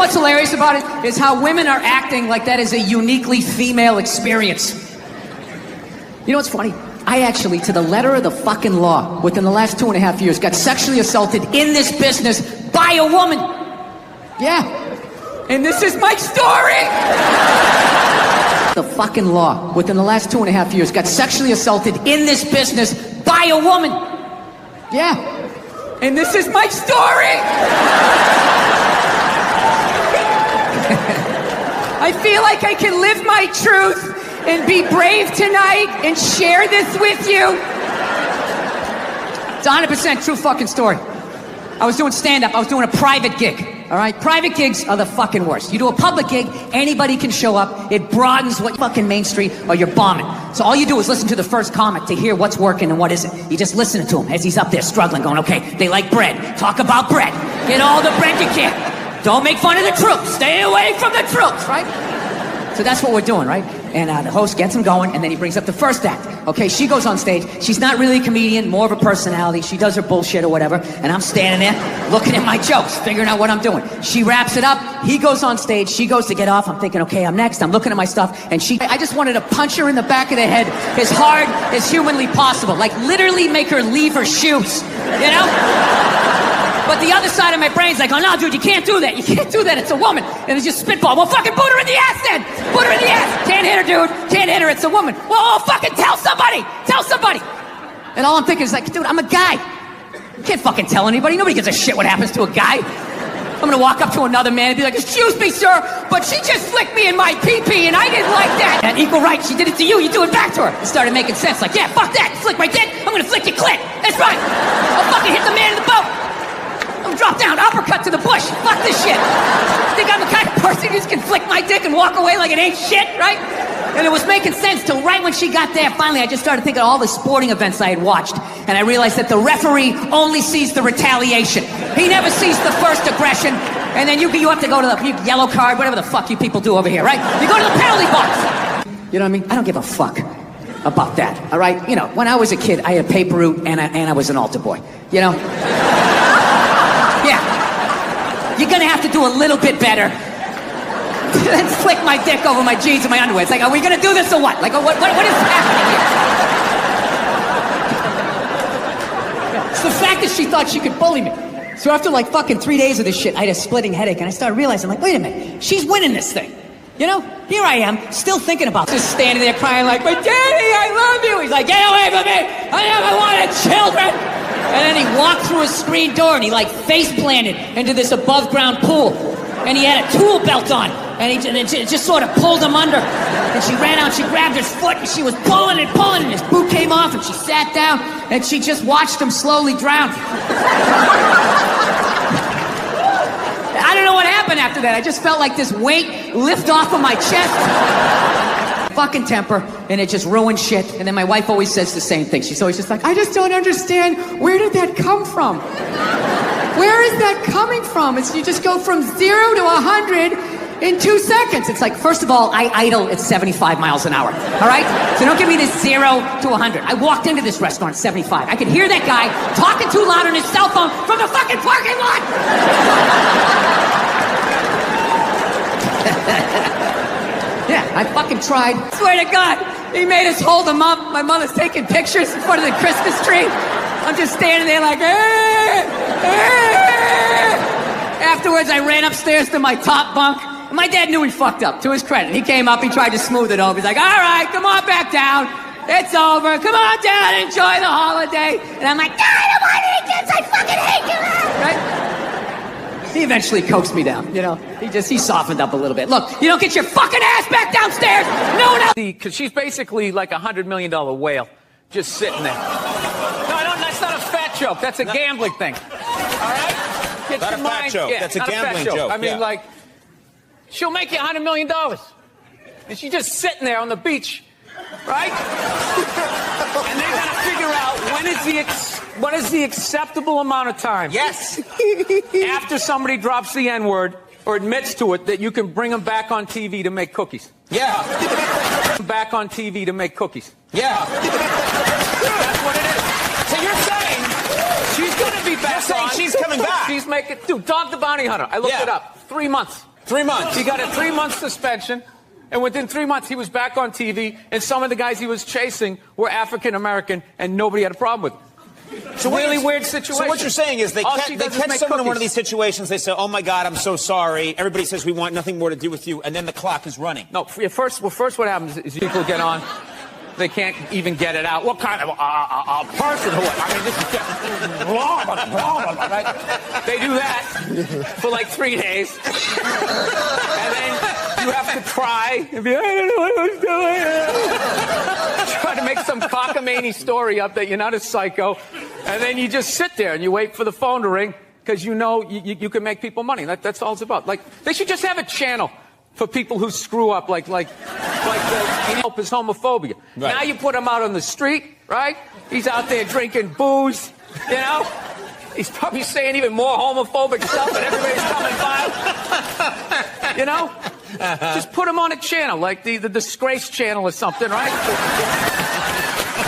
what's hilarious about it? Is how women are acting like that is a uniquely female experience. You know what's funny? I actually, to the letter of the fucking law, within the last 2.5 years, got sexually assaulted in this business by a woman. Yeah. And this is my story! The fucking law, within the last 2.5 years, got sexually assaulted in this business by a woman. Yeah. And this is my story! I feel like I can live my truth and be brave tonight and share this with you. It's a 100% true fucking story. I was doing stand-up. I was doing a private gig. All right? Private gigs are the fucking worst. You do a public gig, anybody can show up. It broadens what fucking Main Street or you're bombing. So all you do is listen to the first comic to hear what's working and what isn't. You just listen to him as he's up there struggling, going, okay, they like bread. Talk about bread. Get all the bread you can. Don't make fun of the troops. Stay away from the troops, right? So that's what we're doing, right? And the host gets him going, and then he brings up the first act. Okay, she goes on stage. She's not really a comedian, more of a personality. She does her bullshit or whatever, and I'm standing there looking at my jokes, figuring out what I'm doing. She wraps it up. He goes on stage. She goes to get off. I'm thinking, okay, I'm next. I'm looking at my stuff, and I just wanted to punch her in the back of the head as hard as humanly possible. Like, literally make her leave her shoes, you know? But the other side of my brain's like, oh, no, dude, you can't do that. You can't do that. It's a woman. And it's just spitball. Well, fucking put her in the ass then. Put her in the ass. Can't hit her, dude. Can't hit her. It's a woman. Well, fucking tell somebody. Tell somebody. And all I'm thinking is like, dude, I'm a guy. You can't fucking tell anybody. Nobody gives a shit what happens to a guy. I'm gonna walk up to another man and be like, excuse me, sir, but she just flicked me in my pee-pee and I didn't like that. And equal rights, she did it to you, you do it back to her. It started making sense. Like, yeah, fuck that. You flick my dick, I'm gonna flick your clit. That's right. I'll fucking hit the man in the boat. Drop down, uppercut to the bush. Fuck this shit. Think I'm the kind of person who can flick my dick and walk away like it ain't shit, right? And it was making sense till right when she got there. Finally, I just started thinking of all the sporting events I had watched. And I realized that the referee only sees the retaliation. He never sees the first aggression. And then you have to go to the yellow card, whatever the fuck you people do over here, right? You go to the penalty box. You know what I mean? I don't give a fuck about that, all right? You know, when I was a kid, I had a paper route and I was an altar boy, you know? Yeah. You're gonna have to do a little bit better than flick my dick over my jeans and my underwear. It's like, are we gonna do this or what? Like, what is happening here? It's the fact that she thought she could bully me. So after like fucking 3 days of this shit, I had a splitting headache and I started realizing, like, wait a minute, she's winning this thing. You know, here I am, still thinking about this, standing there crying like, but Daddy, I love you. He's like, get away from me. I never wanted children. And then he walked through a screen door and he like face planted into this above ground pool. And he had a tool belt on. And it just sort of pulled him under. And she ran out, she grabbed his foot and she was pulling and pulling and his boot came off and she sat down and she just watched him slowly drown. I don't know what happened after that. I just felt like this weight lift off of my chest. Fucking temper, and it just ruined shit. And then my wife always says the same thing. She's always just like, I just don't understand. Where did that come from? Where is that coming from? It's you just go from 0 to 100 in 2 seconds. It's like, first of all, I idle at 75 miles an hour. All right? So don't give me this 0 to 100. I walked into this restaurant at 75. I could hear that guy talking too loud on his cell phone from the fucking parking lot. Yeah, I fucking tried. I swear to God, he made us hold him up. My mother's taking pictures in front of the Christmas tree. I'm just standing there like, Afterwards, I ran upstairs to my top bunk. My dad knew he fucked up, to his credit. He came up, he tried to smooth it over. He's like, all right, come on back down. It's over. Come on down, enjoy the holiday. And I'm like, God, I don't want to eat this. I fucking hate you. Right? He eventually coaxed me down, you know. He softened up a little bit. Look, you don't get your fucking ass back downstairs. No one else. Because she's basically like a $100 million whale just sitting there. No, that's not a fat joke. That's a gambling thing. All right? Get not your a mind. fat joke. Yeah, that's a gambling joke. I mean, like, she'll make you $100 million. And she's just sitting there on the beach, right? And they gotta figure out what is the acceptable amount of time. Yes. After somebody drops the N-word or admits to it, that you can bring them back on TV to make cookies. Yeah. Back on TV to make cookies. Yeah. That's what it is. So you're saying she's going to be back You're saying on. she's coming back. She's making... Dude, Dog the Bounty Hunter. I looked it up. 3 months. 3 months. He got a 3-month suspension, and within 3 months, he was back on TV, and some of the guys he was chasing were African-American, and nobody had a problem with it. It's a really weird situation. So what you're saying is they catch someone in one of these situations, they say, oh my God, I'm so sorry. Everybody says we want nothing more to do with you, and then the clock is running. No, first what happens is people get on. They can't even get it out. What kind of person? I mean, this is just right? They do that for like 3 days. And then you have to cry and be, I don't know what I was doing. Try to make some cockamamie story up that you're not a psycho. And then you just sit there and you wait for the phone to ring because you know you can make people money. That's all it's about. Like, they should just have a channel for people who screw up, like help is homophobia. Right. Now you put him out on the street, right? He's out there drinking booze, you know? He's probably saying even more homophobic stuff, and everybody's coming by. You know? Just put him on a channel, like the Disgrace channel or something, right?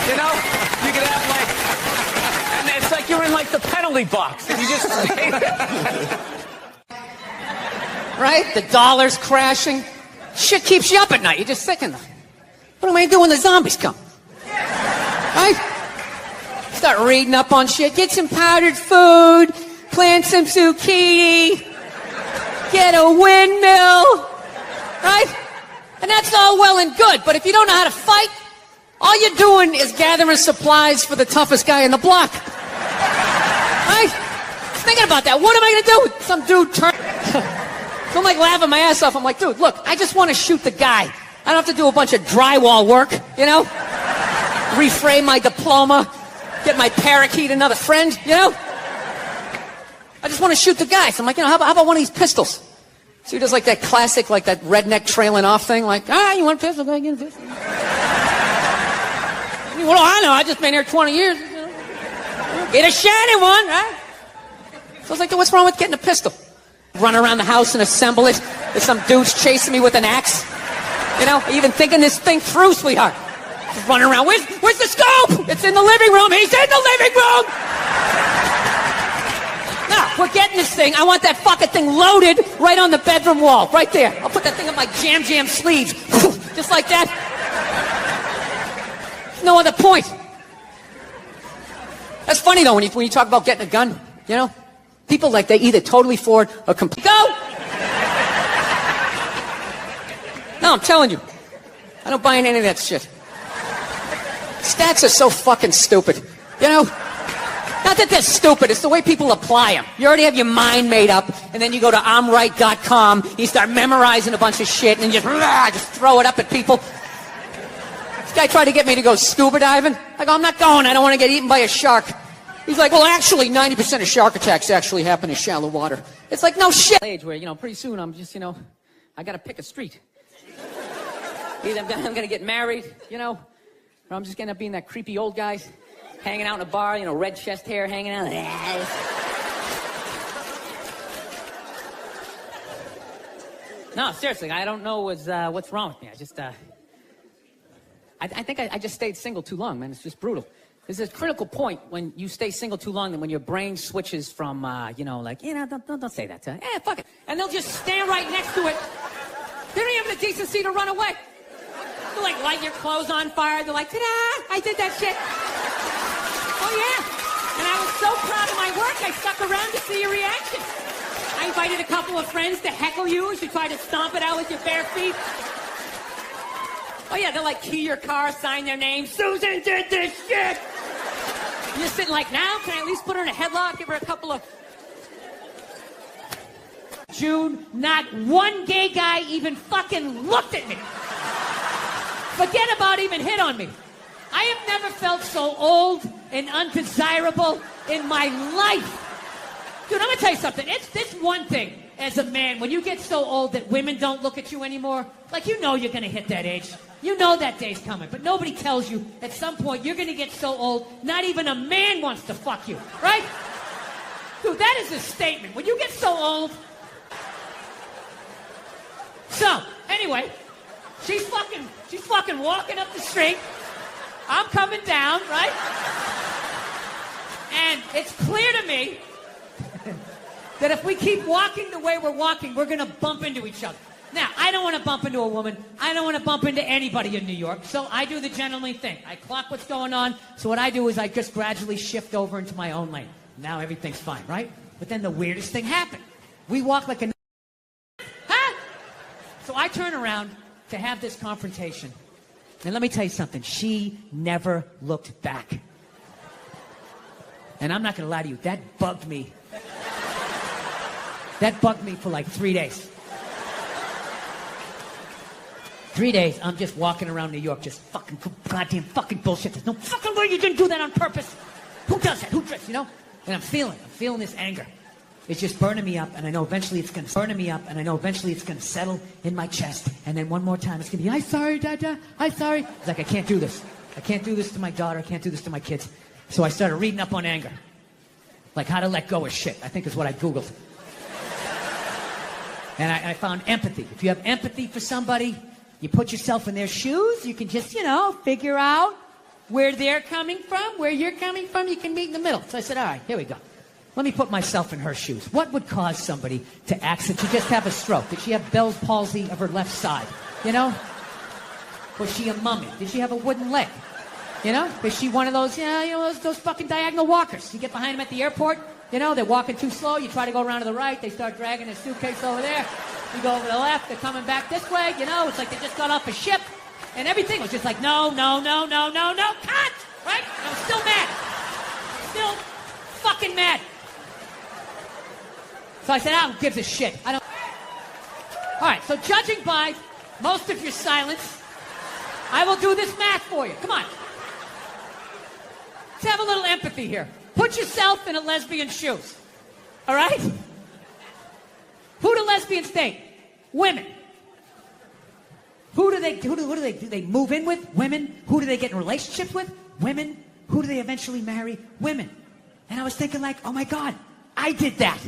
You know? You could have like, and it's like you're in like the penalty box, and you just stay there. Right? The dollar's crashing. Shit keeps you up at night. You're just thinking, what am I going to do when the zombies come? Right? Start reading up on shit. Get some powdered food. Plant some zucchini. Get a windmill. Right? And that's all well and good. But if you don't know how to fight, all you're doing is gathering supplies for the toughest guy in the block. Right? Thinking about that. What am I going to do? Some dude turn... So I'm like laughing my ass off. I'm like, dude, look, I just want to shoot the guy. I don't have to do a bunch of drywall work, you know? Reframe my diploma, get my parakeet another friend, you know? I just want to shoot the guy. So I'm like, you know, how about one of these pistols? So he does like that classic, like that redneck trailing off thing, like, you want a pistol? Go get a pistol. Well, I know, I've just been here 20 years. You know? Get a shiny one, right? So I was like, what's wrong with getting a pistol? Run around the house and assemble it. There's some dudes chasing me with an axe. You know, even thinking this thing through, sweetheart. Just running around. Where's the scope? It's in the living room. He's in the living room. Now, we're getting this thing. I want that fucking thing loaded right on the bedroom wall. Right there. I'll put that thing up my jam sleeves. Just like that. No other point. That's funny, though, when you talk about getting a gun, you know? People like they either totally for it or complete. Go! No, I'm telling you. I don't buy into any of that shit. Stats are so fucking stupid. You know? Not that they're stupid, it's the way people apply them. You already have your mind made up, and then you go to I'mRight.com, you start memorizing a bunch of shit, and just throw it up at people. This guy tried to get me to go scuba diving. I go, I'm not going, I don't want to get eaten by a shark. He's like, well, actually, 90% of shark attacks actually happen in shallow water. It's like, no shit. Age where, you know, pretty soon I'm just, you know, I got to pick a street. Either I'm going to get married, you know, or I'm just going to be that creepy old guy hanging out in a bar, you know, red chest hair hanging out. No, seriously, I don't know what's wrong with me. I think I just stayed single too long, man. It's just brutal. There's a critical point when you stay single too long and when your brain switches from, you know, like, you know, don't say that to her. Fuck it. And they'll just stand right next to it. They don't even have the decency to run away. They'll, like, light your clothes on fire. They're like, ta-da, I did that shit. Oh, yeah. And I was so proud of my work, I stuck around to see your reaction. I invited a couple of friends to heckle you as you tried to stomp it out with your bare feet. Oh, yeah, they'll, like, key your car, sign their name. Susan did this shit. You're sitting like, now, can I at least put her in a headlock, give her a couple of... June, not one gay guy even fucking looked at me. Forget about even hit on me. I have never felt so old and undesirable in my life. Dude, I'm gonna tell you something. It's this one thing as a man, when you get so old that women don't look at you anymore, like, you know you're gonna hit that age. You know that day's coming, but nobody tells you at some point you're gonna get so old, not even a man wants to fuck you, right? Dude, that is a statement. When you get so old... So, anyway, she's fucking walking up the street. I'm coming down, right? And it's clear to me that if we keep walking the way we're walking, we're going to bump into each other. Now, I don't want to bump into a woman. I don't want to bump into anybody in New York. So I do the gentlemanly thing. I clock what's going on. So what I do is I just gradually shift over into my own lane. Now everything's fine, right? But then the weirdest thing happened. We walk like a... Huh? So I turn around to have this confrontation. And let me tell you something. She never looked back. And I'm not going to lie to you. That bugged me. That bugged me for like 3 days. 3 days, I'm just walking around New York, just fucking goddamn fucking bullshit. There's no fucking way you didn't do that on purpose. Who does that? Who drifts, you know? And I'm feeling this anger. It's just burning me up, and I know eventually it's gonna settle in my chest. And then one more time, it's gonna be, I'm sorry, Dada, I'm sorry. It's like, I can't do this. I can't do this to my daughter. I can't do this to my kids. So I started reading up on anger. Like how to let go of shit, I think is what I Googled. And I found empathy. If you have empathy for somebody, you put yourself in their shoes, you can just, you know, figure out where they're coming from, where you're coming from, you can meet in the middle. So I said, all right, here we go. Let me put myself in her shoes. What would cause somebody to just have a stroke? Did she have Bell's palsy of her left side? You know? Was she a mummy? Did she have a wooden leg? You know? Was she one of those, those fucking diagonal walkers? You get behind them at the airport, you know, they're walking too slow, you try to go around to the right, they start dragging their suitcase over there. You go over to the left, they're coming back this way, you know, it's like they just got off a ship, and everything was just like, no, cut! Right? And I'm still mad. Still fucking mad. So I said, I don't give a shit. I don't... All right, so judging by most of your silence, I will do this math for you. Come on. Let's have a little empathy here. Put yourself in a lesbian's shoes. All right? Who do lesbians date? Women. Do they move in with? Women. Who do they get in relationships with? Women. Who do they eventually marry? Women. And I was thinking like, oh my God, I did that.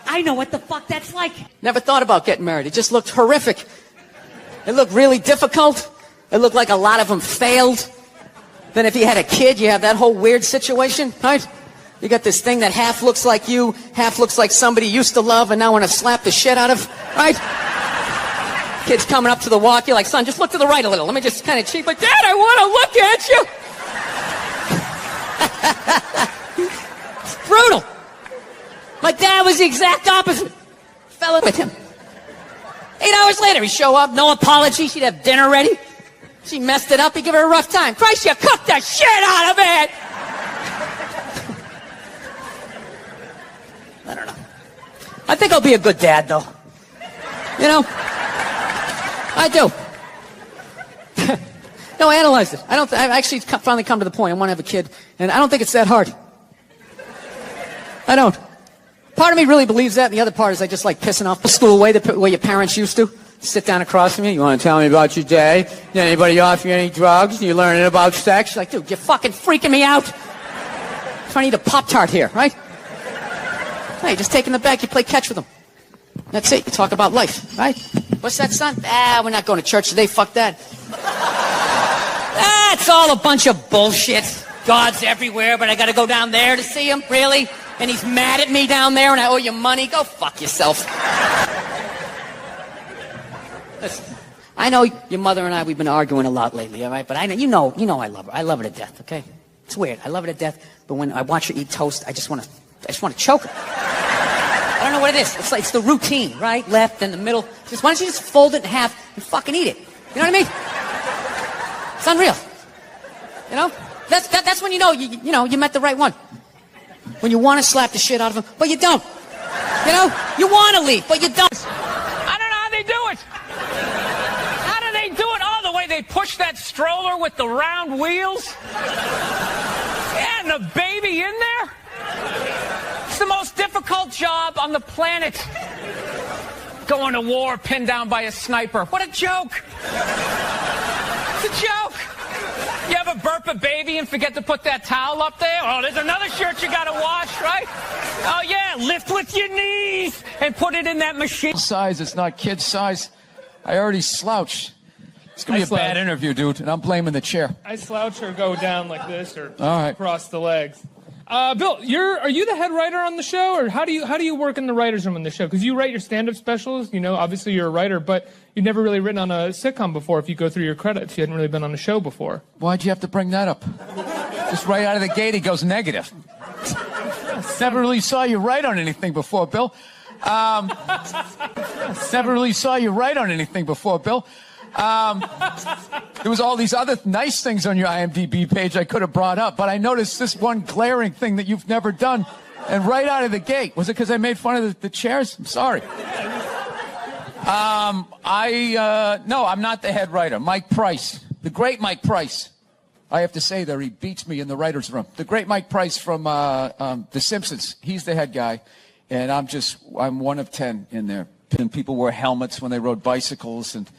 I know what the fuck that's like. Never thought about getting married. It just looked horrific. It looked really difficult. It looked like a lot of them failed. Then if you had a kid, you have that whole weird situation, right? You got this thing that half looks like you, half looks like somebody you used to love and now want to slap the shit out of, right? Kid's coming up to the walk, you're like, son, just look to the right a little. Let me just kind of cheat. But Dad, I want to look at you. It's brutal. My dad was the exact opposite. Fell in with him. 8 hours later, he'd show up, no apology. She'd have dinner ready. She messed it up, he'd give her a rough time. Christ, you cooked the shit out of it! I don't know. I think I'll be a good dad, though. You know? I do. No, I analyzed it. I've actually finally come to the point. I want to have a kid, and I don't think it's that hard. I don't. Part of me really believes that, and the other part is I just like pissing off the school way your parents used to. Sit down across from you. You want to tell me about your day? Did anybody offer you any drugs? You learning about sex? You're like, dude, you're fucking freaking me out. I'm trying to eat a Pop-Tart here, right? Hey, you just take them in the back, you play catch with them. That's it. You talk about life, right? What's that, son? We're not going to church today. Fuck that. That's all a bunch of bullshit. God's everywhere, but I got to go down there to see him? Really? And he's mad at me down there and I owe you money? Go fuck yourself. Listen, I know your mother and I, we've been arguing a lot lately, all right? But I know, you know I love her. I love her to death, okay? It's weird. I love her to death, but when I watch her eat toast, I just want to choke her. I don't know what it is. It's the routine, right? Left and the middle. Why don't you just fold it in half and fucking eat it? You know what I mean? It's unreal. You know? That's when you know you met the right one. When you want to slap the shit out of him, but you don't. You know? You want to leave, but you don't. I don't know how they do it. How do they do it? Oh, the way they push that stroller with the round wheels. Yeah, and the baby in there. It's the most difficult job on the planet. Going to war pinned down by a sniper. What a joke. It's a joke. You ever burp a baby and forget to put that towel up there? Oh, there's another shirt you gotta wash, right? Oh yeah, lift with your knees and put it in that machine. Size, it's not kid size. I already slouched. It's gonna be a bad interview, dude, and I'm blaming the chair. I slouch or go down like this or all right. Cross the legs. Bill, are you the head writer on the show, or how do you work in the writers' room on the show? Because you write your stand-up specials, you know, obviously you're a writer, but you've never really written on a sitcom before. If you go through your credits, you hadn't really been on a show before. Why'd you have to bring that up? Just right out of the gate, he goes negative. Never really saw you write on anything before, Bill. Never really saw you write on anything before, Bill. There was all these other nice things on your IMDb page I could have brought up, but I noticed this one glaring thing that you've never done, and right out of the gate. Was it because I made fun of the chairs? I'm sorry. No, I'm not the head writer. Mike Price, the great Mike Price. I have to say there, he beats me in the writer's room. The great Mike Price from The Simpsons. He's the head guy, and I'm one of 10 in there. And people wore helmets when they rode bicycles, and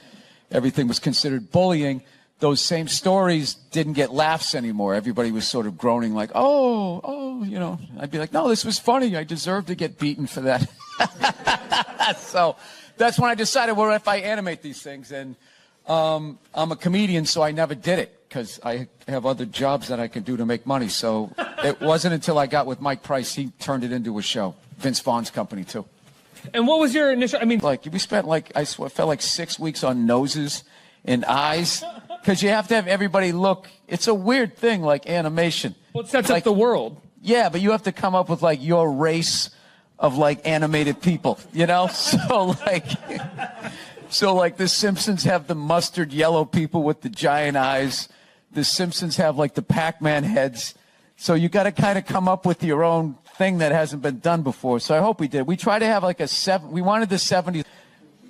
everything was considered bullying. Those same stories didn't get laughs anymore. Everybody was sort of groaning like, oh, you know. I'd be like, no, this was funny. I deserve to get beaten for that. So that's when I decided, well, if I animate these things, and I'm a comedian, so I never did it because I have other jobs that I can do to make money. So it wasn't until I got with Mike Price, he turned it into a show. Vince Vaughn's company, too. And what was your initial, Like, we spent I felt like 6 weeks on noses and eyes, because you have to have everybody look. It's a weird thing, like animation. Well, it sets up the world. Yeah, but you have to come up with, like, your race of, like, animated people, you know? So, The Simpsons have the mustard yellow people with the giant eyes. The Simpsons have, like, the Pac-Man heads. So you got to kind of come up with your own thing that hasn't been done before. So I hope we did. We tried to have like we wanted the 70s.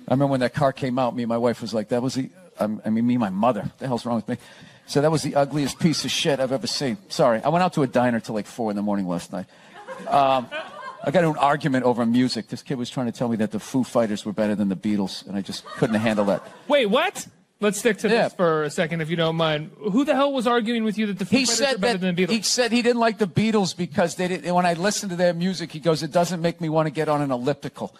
I remember when that car came out, me and my wife was like, that was me and my mother. What the hell's wrong with me? So that was the ugliest piece of shit I've ever seen. Sorry. I went out to a diner till like 4 in the morning last night. I got into an argument over music. This kid was trying to tell me that the Foo Fighters were better than the Beatles, and I just couldn't handle that. Wait, what? Let's stick to this for a second, if you don't mind. Who the hell was arguing with you that the Foo Fighters are better than the Beatles? He said he didn't like the Beatles because they didn't. When I listened to their music, he goes, it doesn't make me want to get on an elliptical.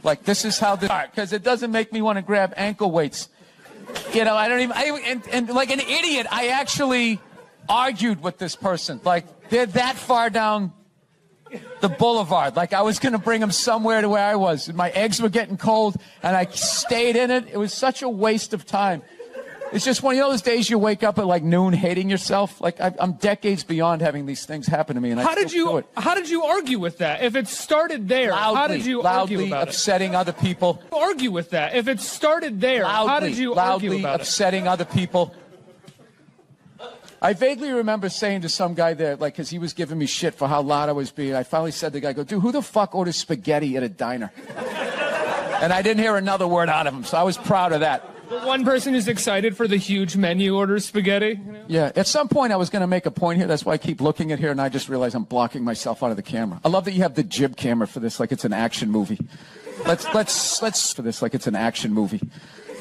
Like, this is how this, because it doesn't make me want to grab ankle weights. You know, and like an idiot, I actually argued with this person. Like, they're that far down the boulevard. Like, I was going to bring him somewhere to where I was. And my eggs were getting cold, and I stayed in it. It was such a waste of time. It's just one of those days you wake up at like noon hating yourself. Like, I'm decades beyond having these things happen to me, and How did you argue with that? If it started there, how did you argue about it? Upsetting other people. Argue with that. If it started there, how did you argue about it? Upsetting other people. I vaguely remember saying to some guy there, like, because he was giving me shit for how loud I was being. I finally said to the guy, dude, who the fuck orders spaghetti at a diner? And I didn't hear another word out of him, so I was proud of that. The one person who's excited for the huge menu orders spaghetti? You know? Yeah, at some point I was going to make a point here. That's why I keep looking at here, and I just realized I'm blocking myself out of the camera. I love that you have the jib camera for this, like it's an action movie. Let's for this, like it's an action movie.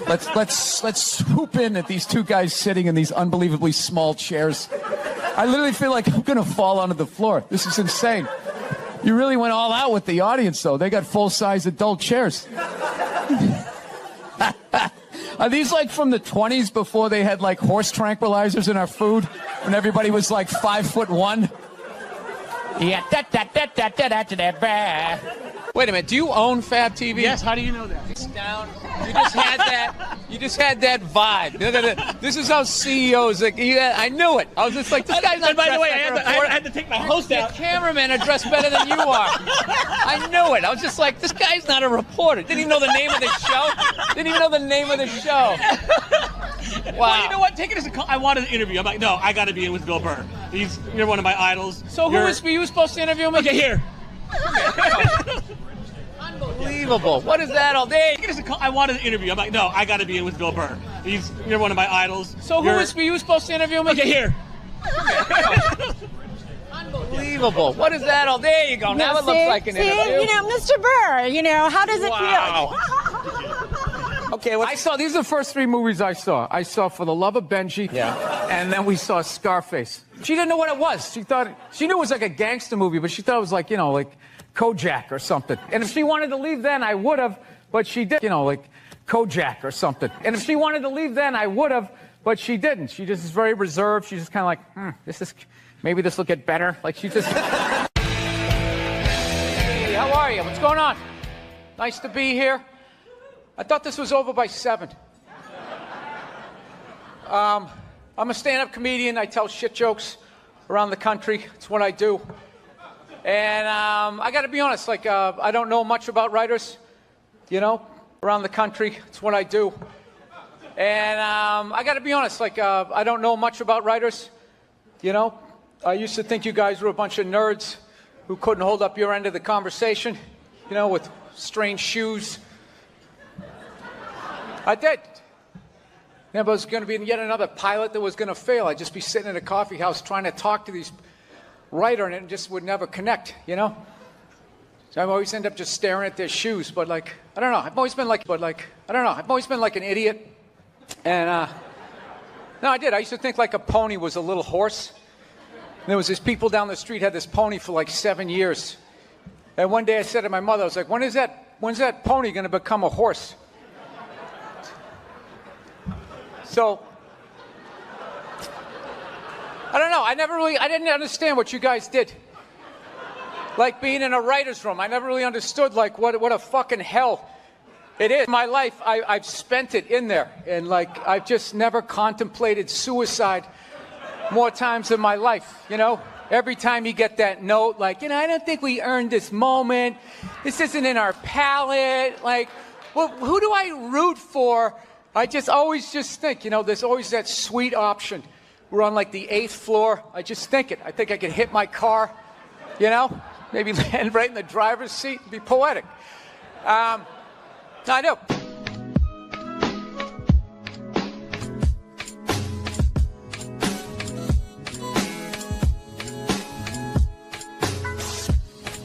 Let's swoop in at these two guys sitting in these unbelievably small chairs. I literally feel like I'm going to fall onto the floor. This is insane. You really went all out with the audience, though. They got full-size adult chairs. Are these like from the 20s before they had like horse tranquilizers in our food? When everybody was like 5'1"? Yeah, Wait a minute, do you own Fab TV? Yes, how do you know that? It's down. You just had that vibe. This is how CEOs, like, I knew it. I was just like, this guy's not. And by the way, I had to take my host out. The cameramen are dressed better than you are. I knew it. I was just like, this guy's not a reporter. Didn't even know the name of the show. Wow. Well, you know what? Take it as a call. I wanted an interview. I'm like, no, I got to be in with Bill Burr. You're one of my idols. So were you supposed to interview him? Okay, here. Unbelievable. What is that all day? I wanted an interview. I'm like, no, I got to be in with Bill Burr. You're one of my idols. So were you supposed to interview him? Okay, here. Unbelievable. What is that all day? There you go. Now it looks like an interview. You know, Mr. Burr, how does it feel? Okay, these are the first 3 movies I saw. I saw For the Love of Benji, and then we saw Scarface. She didn't know what it was. She knew it was like a gangster movie, but she thought it was like, like Kojak or something. And if she wanted to leave then, I would have, but she didn't. Like Kojak or something. And if she wanted to leave then, I would have, but she didn't. She just is very reserved. She's just kind of like, this is maybe this will get better. Like, she just... Hey, how are you? What's going on? Nice to be here. I thought this was over by 7. I'm a stand-up comedian. I tell shit jokes around the country. It's what I do. And I got to be honest, like, I don't know much about writers, you know, around the country. It's what I do. And I got to be honest, like, I don't know much about writers, you know. I used to think you guys were a bunch of nerds who couldn't hold up your end of the conversation, you know, with strange shoes. I did. There was going to be yet another pilot that was going to fail. I'd just be sitting in a coffee house trying to talk to these writer, and it just would never connect, you know? So I always end up just staring at their shoes, but like, I don't know. I've always been like an idiot. And, no, I did. I used to think like a pony was a little horse. And there was these people down the street had this pony for like 7 years. And one day I said to my mother, I was like, when's that pony going to become a horse? So, I don't know. I didn't understand what you guys did. Like being in a writer's room. I never really understood like what a fucking hell it is. In my life, I've spent it in there. And like, I've just never contemplated suicide more times in my life, you know? Every time you get that note, like, you know, I don't think we earned this moment. This isn't in our palette. Like, well, who do I root for? I just always just think, you know, there's always that sweet option. We're on like the 8th floor. I just think it. I think I could hit my car, you know, maybe land right in the driver's seat and be poetic. I do.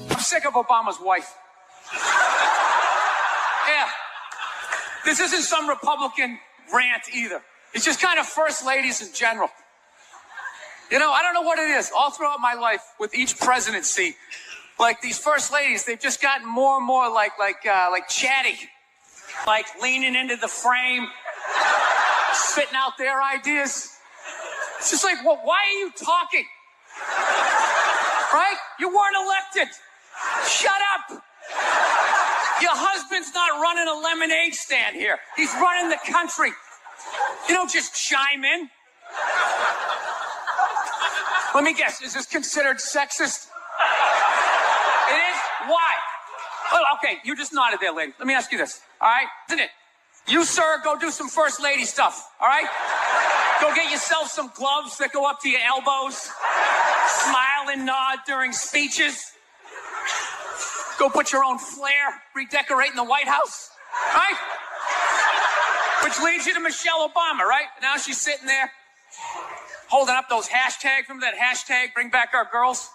I'm sick of Obama's wife. Yeah. This isn't some Republican rant either. It's just kind of first ladies in general. You know, I don't know what it is. All throughout my life, with each presidency, like these first ladies, they've just gotten more and more like chatty, like leaning into the frame, spitting out their ideas. It's just like, well, why are you talking? Right? You weren't elected. Shut up. Your husband's not running a lemonade stand here. He's running the country. You don't just chime in. Let me guess, is this considered sexist? It is? Why? Well, okay, you just nodded there, lady. Let me ask you this, all right? Isn't it? You, sir, go do some first lady stuff, all right? Go get yourself some gloves that go up to your elbows. Smile and nod during speeches. Go put your own flair, redecorating the White House, right? Which leads you to Michelle Obama, right? Now she's sitting there holding up those hashtags. Remember that hashtag, bring back our girls?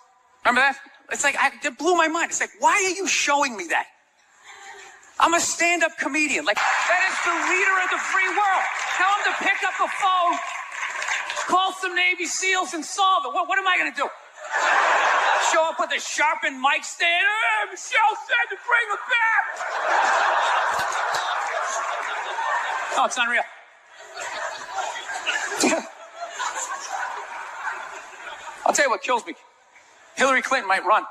Remember that? It's like, it blew my mind. It's like, why are you showing me that? I'm a stand-up comedian. Like, that is the leader of the free world. Tell him to pick up the phone, call some Navy SEALs and solve it. What am I going to do? Show up with a sharpened mic stand? Michelle said to bring it back. Oh, it's unreal. I'll tell you what kills me. Hillary Clinton might run.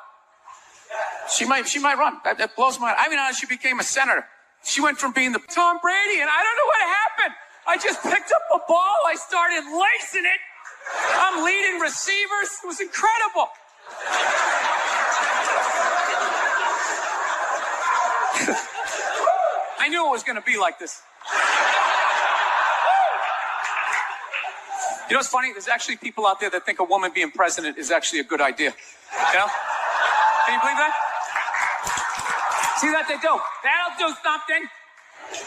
She might run. That blows my mind. I mean, how she became a senator. She went from being the Tom Brady, and I don't know what happened. I just picked up a ball. I started lacing it. I'm leading receivers. It was incredible. I knew it was going to be like this. You know what's funny? There's actually people out there that think a woman being president is actually a good idea. You know? Can you believe that? See that they do. That'll do something.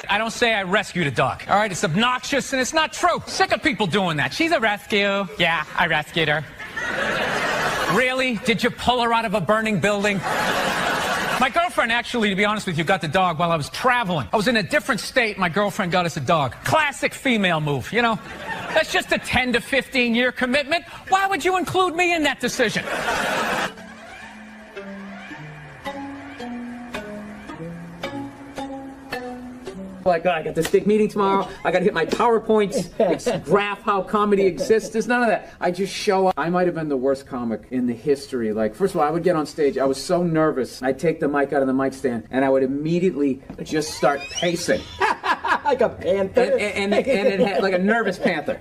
I don't say I rescued a dog. All right, it's obnoxious and it's not true. Sick of people doing that. She's a rescue. Yeah, I rescued her. Really? Did you pull her out of a burning building? My girlfriend actually, to be honest with you, got the dog while I was traveling. I was in a different state. My girlfriend got us a dog. Classic female move, you know? That's just a 10 to 15 year commitment. Why would you include me in that decision? Like, oh, I got this big meeting tomorrow. I got to hit my PowerPoints, graph how comedy exists. There's none of that. I just show up. I might have been the worst comic in the history. Like, first of all, I would get on stage. I was so nervous. I'd take the mic out of the mic stand, and I would immediately just start pacing. Like a panther. And it had like a nervous panther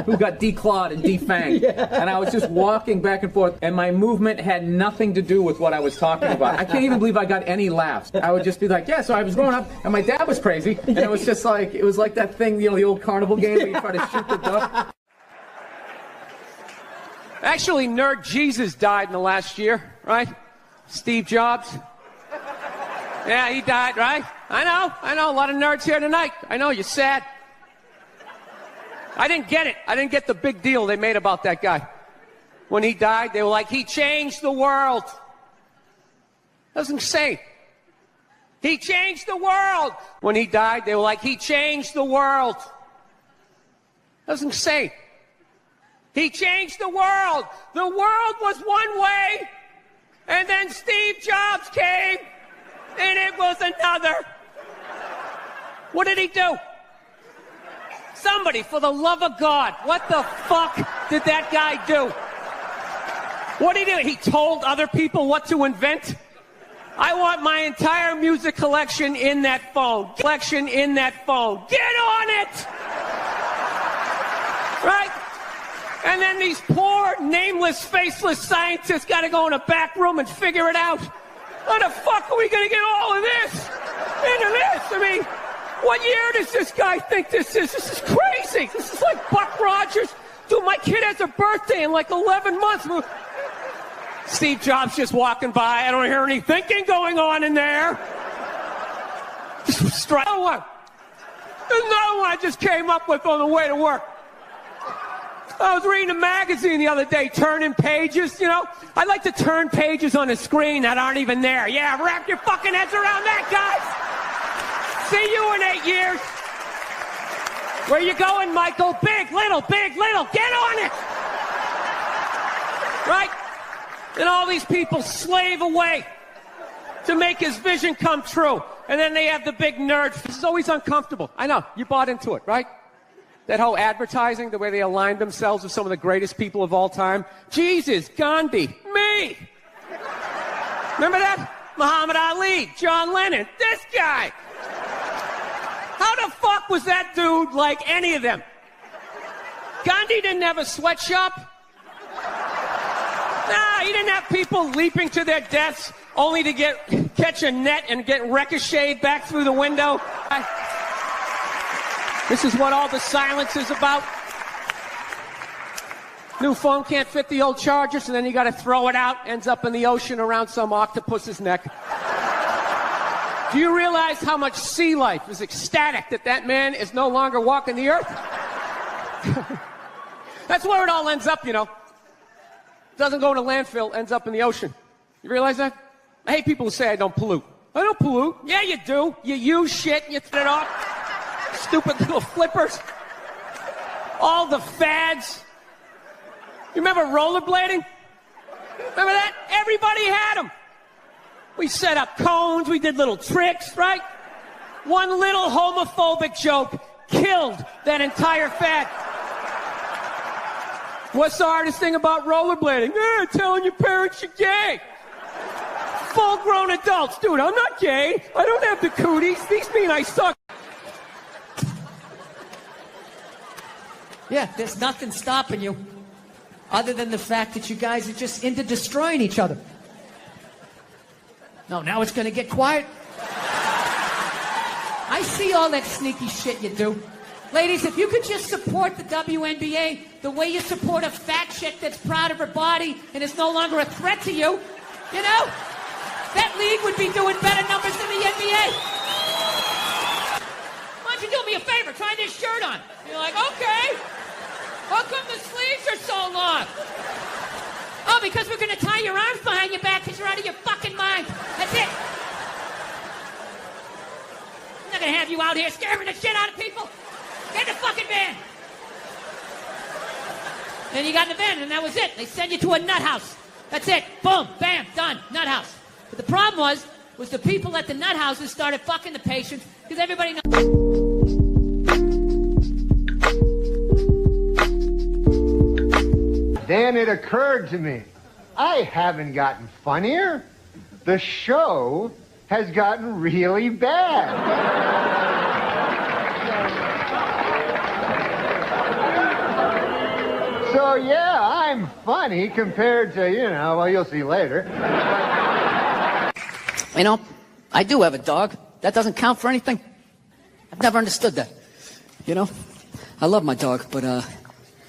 who got declawed and defanged. Yeah. And I was just walking back and forth, and my movement had nothing to do with what I was talking about. I can't even believe I got any laughs. I would just be like, yeah, so I was growing up, and my dad was crazy, and it was just like, it was like that thing, you know, the old carnival game where you try to shoot the duck. Actually, Nerd Jesus died in the last year, right? Steve Jobs. Yeah, he died, right? I know, a lot of nerds here tonight. I know, you're sad. I didn't get it. I didn't get the big deal they made about that guy. When he died, they were like, he changed the world. That was insane. He changed the world. When he died, they were like, he changed the world. That was insane. He changed the world. The world was one way, and then Steve Jobs came, and it was another. What did he do? Somebody, for the love of God, what the fuck did that guy do? What did he do? He told other people what to invent? I want my entire music collection in that phone. Collection in that phone. Get on it! Right? And then these poor, nameless, faceless scientists got to go in a back room and figure it out. How the fuck are we going to get all of this into this? I mean, what year does this guy think this is? This is crazy. This is like Buck Rogers. Dude, my kid has a birthday in like 11 months. Steve Jobs just walking by. I don't hear any thinking going on in there. Strike. Another one. There's another one I just came up with on the way to work. I was reading a magazine the other day, turning pages, you know. I like to turn pages on a screen that aren't even there. Yeah, wrap your fucking heads around that, guys. See you in 8 years. Where you going, Michael? Big, little, big, little. Get on it. Right? And all these people slave away to make his vision come true. And then they have the big nerd. This is always uncomfortable. I know. You bought into it, right? That whole advertising, the way they aligned themselves with some of the greatest people of all time. Jesus, Gandhi, me. Remember that? Muhammad Ali, John Lennon, this guy. How the fuck was that dude like any of them? Gandhi didn't have a sweatshop. Nah, he didn't have people leaping to their deaths only to catch a net and get ricocheted back through the window. This is what all the silence is about. New phone can't fit the old charger, so then you got to throw it out. Ends up in the ocean around some octopus's neck. Do you realize how much sea life is ecstatic that man is no longer walking the earth? That's where it all ends up, you know. Doesn't go to landfill, ends up in the ocean. You realize that? I hate people who say I don't pollute. I don't pollute. Yeah, you do. You use shit and you throw it off. Stupid little flippers. All the fads. You remember rollerblading? Remember that? Everybody had them. We set up cones. We did little tricks, right? One little homophobic joke killed that entire fad. What's the hardest thing about rollerblading? Telling your parents you're gay. Full-grown adults. Dude, I'm not gay. I don't have the cooties. These mean I suck. Yeah, there's nothing stopping you other than the fact that you guys are just into destroying each other. No, now it's going to get quiet. I see all that sneaky shit you do. Ladies, if you could just support the WNBA the way you support a fat chick that's proud of her body and is no longer a threat to you, you know, that league would be doing better numbers than the NBA. Why don't you do me a favor? Try this shirt on. You're like, okay. How come the sleeves are so long? Oh, because we're going to tie your arms behind your back because you're out of your fucking mind. That's it. I'm not going to have you out here scaring the shit out of people. Get in the fucking van. Then you got in the van, and that was it. They send you to a nut house. That's it. Boom, bam, done. Nut house. But the problem was, was the people at the nut houses started fucking the patients because everybody knows. Then it occurred to me, I haven't gotten funnier. The show has gotten really bad. So yeah, I'm funny compared to, well, you'll see later. You know, I do have a dog. That doesn't count for anything. I've never understood that. You know, I love my dog, but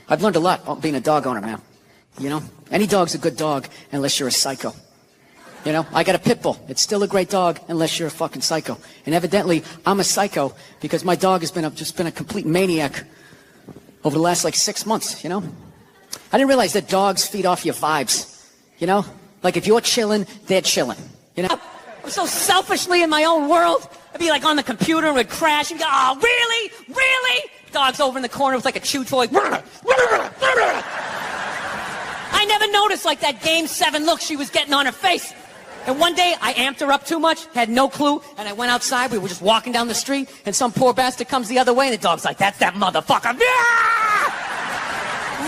I've learned a lot being a dog owner, man. You know, any dog's a good dog unless you're a psycho. You know, I got a pit bull. It's still a great dog unless you're a fucking psycho. And evidently, I'm a psycho because my dog has just been a complete maniac over the last, 6 months, you know? I didn't realize that dogs feed off your vibes, you know? Like, if you're chilling, they're chilling, you know? I'm so selfishly in my own world. I'd be, on the computer and would crash and go, oh, really? Really? Dog's over in the corner with, a chew toy. I never noticed, that Game 7 look she was getting on her face. And one day, I amped her up too much, had no clue, and I went outside. We were just walking down the street, and some poor bastard comes the other way, and the dog's like, that's that motherfucker.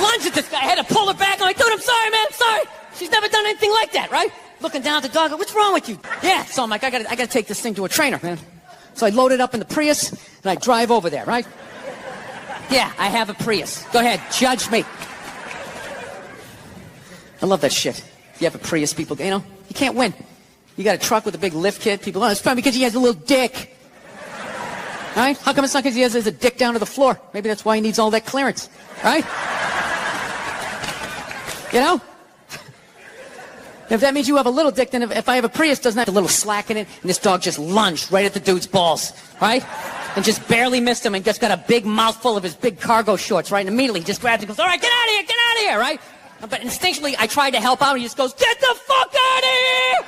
Lunge at this guy. I had to pull her back. I'm like, dude, I'm sorry, man. I'm sorry. She's never done anything like that, right? Looking down at the dog, what's wrong with you? Yeah, so I'm like, I gotta take this thing to a trainer, man. So I load it up in the Prius, and I drive over there, right? Yeah, I have a Prius. Go ahead, judge me. I love that shit. If you have a Prius, people, you can't win. You got a truck with a big lift kit. People, it's probably because he has a little dick. Right? How come it's not because he has a dick down to the floor? Maybe that's why he needs all that clearance. Right? You know? If that means you have a little dick, then if I have a Prius, doesn't have a little slack in it, and this dog just lunged right at the dude's balls. Right? And just barely missed him and just got a big mouthful of his big cargo shorts, right? And immediately he just grabs it and goes, all right, get out of here, right? But instinctually, I tried to help out, and he just goes, get the fuck out of here!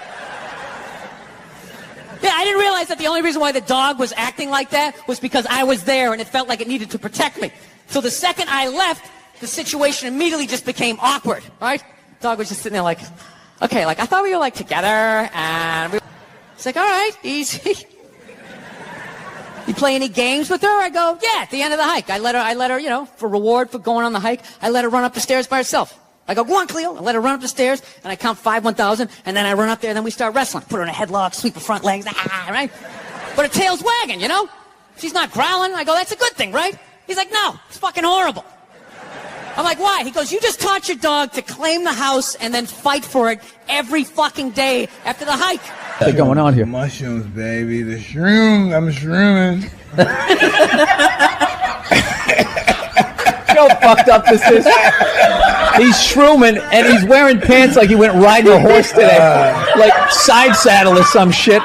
Yeah, I didn't realize that the only reason why the dog was acting like that was because I was there, and it felt like it needed to protect me. So the second I left, the situation immediately just became awkward, right? The dog was just sitting there okay, I thought we were, together, and it's all right, easy. You play any games with her? I go, yeah, at the end of the hike. I let her, for reward for going on the hike, I let her run up the stairs by herself. I go, go on, Cleo. I let her run up the stairs, and I count 5 1,000, and then I run up there, and then we start wrestling. Put her in a headlock, sweep her front legs, right? But her tail's wagging, you know? She's not growling. I go, that's a good thing, right? He's like, no, it's fucking horrible. I'm like, why? He goes, you just taught your dog to claim the house and then fight for it every fucking day after the hike. What's going on here? Mushrooms, baby. The shroom. I'm shrooming. How fucked up this is. He's shrooming, and he's wearing pants like he went riding a horse today. Side saddle or some shit.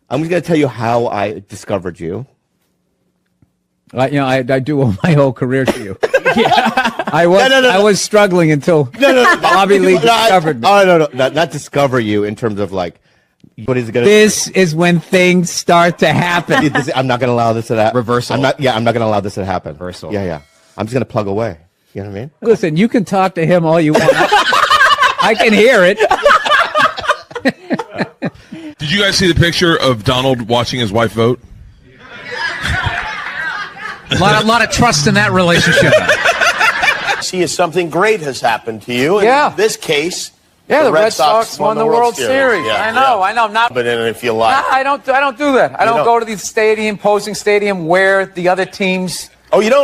I'm just going to tell you how I discovered you. I do owe my whole career to you. I was struggling until Bobby Lee discovered me. Oh, no, not discover you in terms of what is it going to... This is when things start to happen. I'm not going to allow this to happen. Reversal. I'm not going to allow this to happen. Reversal. Yeah. I'm just going to plug away. You know what I mean? Listen, you can talk to him all you want. I can hear it. Did you guys see the picture of Donald watching his wife vote? A lot of trust in that relationship. See if something great has happened to you. Yeah. In this case, the Red Sox won the World Series. Yeah, I know. Not. But then if you lie, I don't do that. I don't go to the opposing stadium, wear the other team's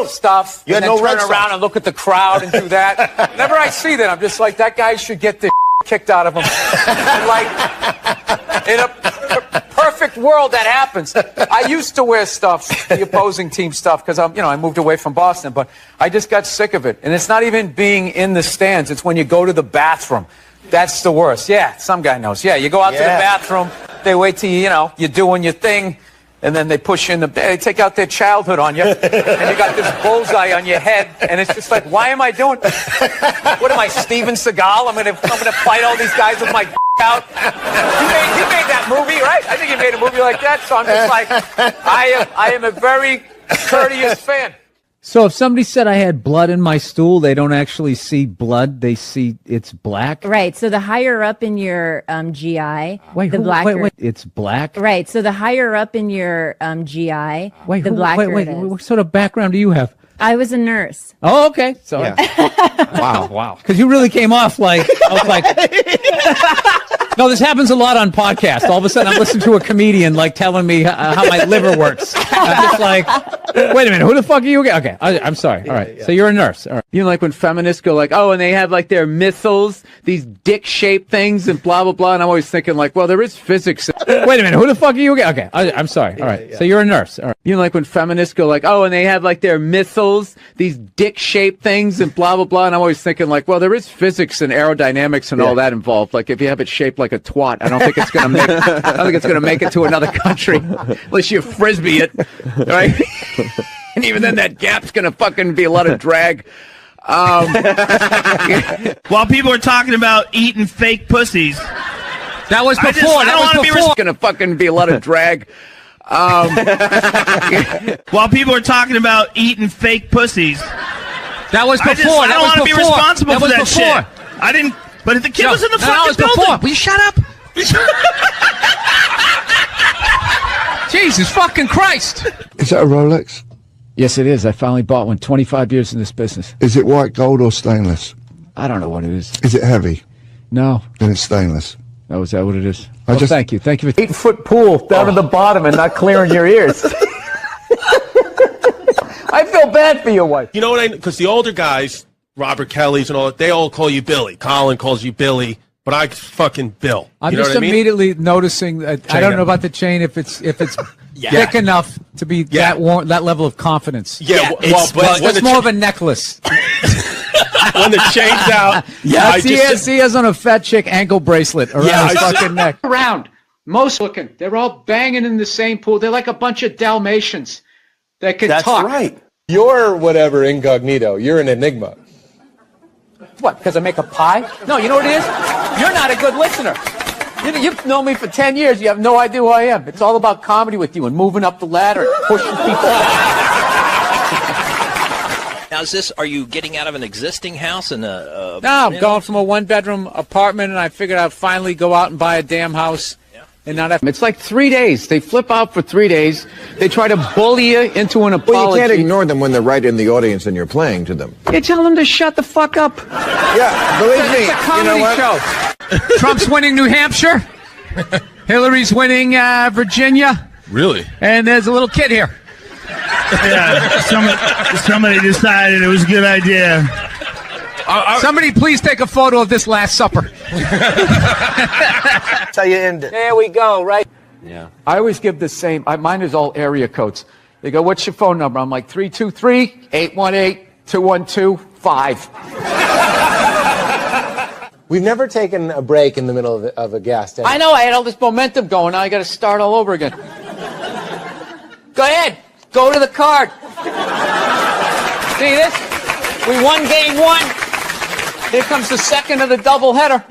stuff. You had and no then Red turn around Sox. And look at the crowd and do that. Whenever I see that, I'm just like, that guy should get the kicked out of him. And in a perfect world, that happens. I used to wear stuff, the opposing team stuff, because I moved away from Boston, but I just got sick of it. And it's not even being in the stands. It's when you go to the bathroom. That's the worst. Yeah, some guy knows. Yeah, you go out to the bathroom. They wait till you're doing your thing. And then they push you in they take out their childhood on you, and you got this bullseye on your head, and it's just like, why am I doing? What am I, Steven Seagal? I'm gonna fight all these guys with my out. You made that movie, right? I think you made a movie like that. So I'm just like, I am a very courteous fan. So if somebody said I had blood in my stool, they don't actually see blood. They see it's black. Right. So the higher up in your GI, Wait, the blacker. wait. It's black. Right. So the higher up in your GI, Wait, the blacker wait. it is. What sort of background do you have? I was a nurse. Oh, okay. So wow. Because you really came off like I was like. No, this happens a lot on podcasts. All of a sudden, I'm listening to a comedian like telling me how my liver works. I'm just like, wait a minute, who the fuck are you again? Okay, I'm sorry. All right, so you're a nurse. All right. You know, like when feminists go like, oh, and they have like their missiles, these dick-shaped things, and blah blah blah. And I'm always thinking like, well, there is physics. Wait a minute, who the fuck are you again? Okay, I'm sorry. All right, so you're a nurse. All right. You know, like when feminists go like, oh, and they have like their missiles, these dick-shaped things, and blah blah blah. And I'm always thinking like, well, there is physics and aerodynamics and all that involved. Like if you have it shaped like a twat, I don't think it's gonna make. I don't think it's gonna make it to another country unless you frisbee it, right? And even then, that gap's gonna fucking be a lot of drag. While people are talking about eating fake pussies, that was before. I don't want to be gonna fucking be a lot of drag. While people are talking about eating fake pussies, that was before. I don't want to be responsible for that shit. I didn't. But if the kid was in the fucking building. Before. Will you shut up? Jesus fucking Christ. Is that a Rolex? Yes, it is. I finally bought one. 25 years in this business. Is it white gold or stainless? I don't know what it is. Is it heavy? No. Then it's stainless. Oh, is that what it is? Well, thank you. Thank you for 8-foot pool down to the bottom and not clearing your ears. I feel bad for your wife. You know what because the older guys, Robert Kelly's and all that, they all call you Billy. Colin calls you Billy, but I fucking Bill. I'm you know just what I mean? immediately noticing that I don't know about the chain if it's thick enough to be that level of confidence. Yeah, it's more of a necklace. When the chain's out, he has on a fat chick ankle bracelet around his fucking neck. Around, most looking, they're all banging in the same pool. They're like a bunch of Dalmatians that can talk. That's right. You're whatever incognito. You're an enigma. What, because I make a pie? No, you know what it is? You're not a good listener. You've known me for 10 years. You have no idea who I am. It's all about comedy with you and moving up the ladder, pushing people Now, are you getting out of an existing house? No, I'm going from a one-bedroom apartment, and I figured I'd finally go out and buy a damn house. And not have. It's like 3 days. They flip out for 3 days. They try to bully you into an apology. Well, you can't ignore them when they're right in the audience and you're playing to them. You tell them to shut the fuck up. Yeah, believe me. It's a comedy show. Trump's winning New Hampshire. Hillary's winning Virginia. Really? And there's a little kid here. Yeah, somebody decided it was a good idea. Somebody please take a photo of this Last Supper. That's how you end it. There we go, right? Yeah. I always give the same. Mine is all area codes. They go, what's your phone number? I'm like, 323-818-2125. We've never taken a break in the middle of a guest. I know. I had all this momentum going. Now I got to start all over again. Go ahead. Go to the card. See this? We won game one. Here comes the second of the doubleheader.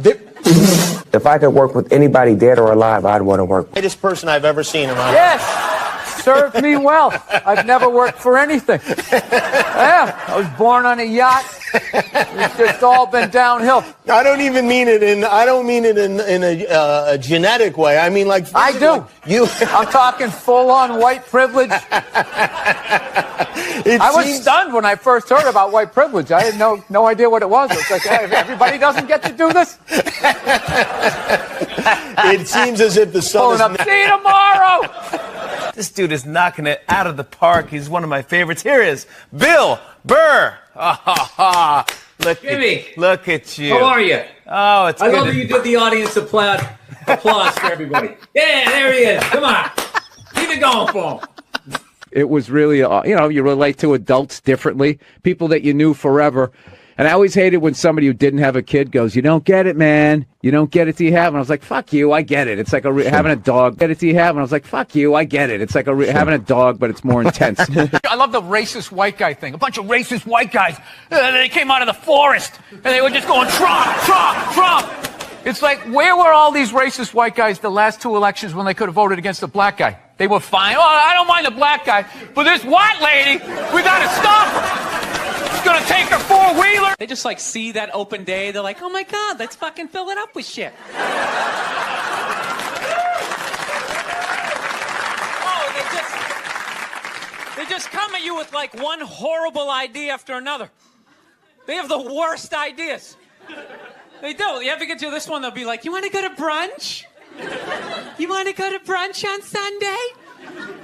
If I could work with anybody dead or alive, I'd want to work with. Greatest person I've ever seen in my life. Yes. Served me well. I've never worked for anything. Yeah. I was born on a yacht. It's just all been downhill. I don't even mean it in. I don't mean it in a genetic way. I mean like. I do. I'm talking full-on white privilege. I was stunned when I first heard about white privilege. I had no idea what it was. It's like, hey, everybody doesn't get to do this. It seems as if the sun is. See you tomorrow. This dude is knocking it out of the park. He's one of my favorites. Here is Bill Burr. Look at you. How are you? Oh, it's I good. love that you did the audience applause for everybody. Yeah, there he is. Come on. Keep it going for him. It was really, you relate to adults differently, people that you knew forever. And I always hated when somebody who didn't have a kid goes, you don't get it, man. You don't get it till you have. And I was like, fuck you, I get it. It's like having a dog. Get it till you have. And I was like, fuck you, I get it. It's like having a dog, but it's more intense. I love the racist white guy thing. A bunch of racist white guys. They came out of the forest, and they were just going, Trump, Trump, Trump. It's like, where were all these racist white guys the last two elections when they could have voted against a black guy? They were fine. Oh, I don't mind the black guy. But this white lady, we gotta stop her. She's gonna take her four-wheeler. They just like see that open day. They're like, oh my God, let's fucking fill it up with shit. They just come at you with like one horrible idea after another. They have the worst ideas. They do. You ever get to this one, they'll be like, you want to go to brunch? You want to go to brunch on Sunday?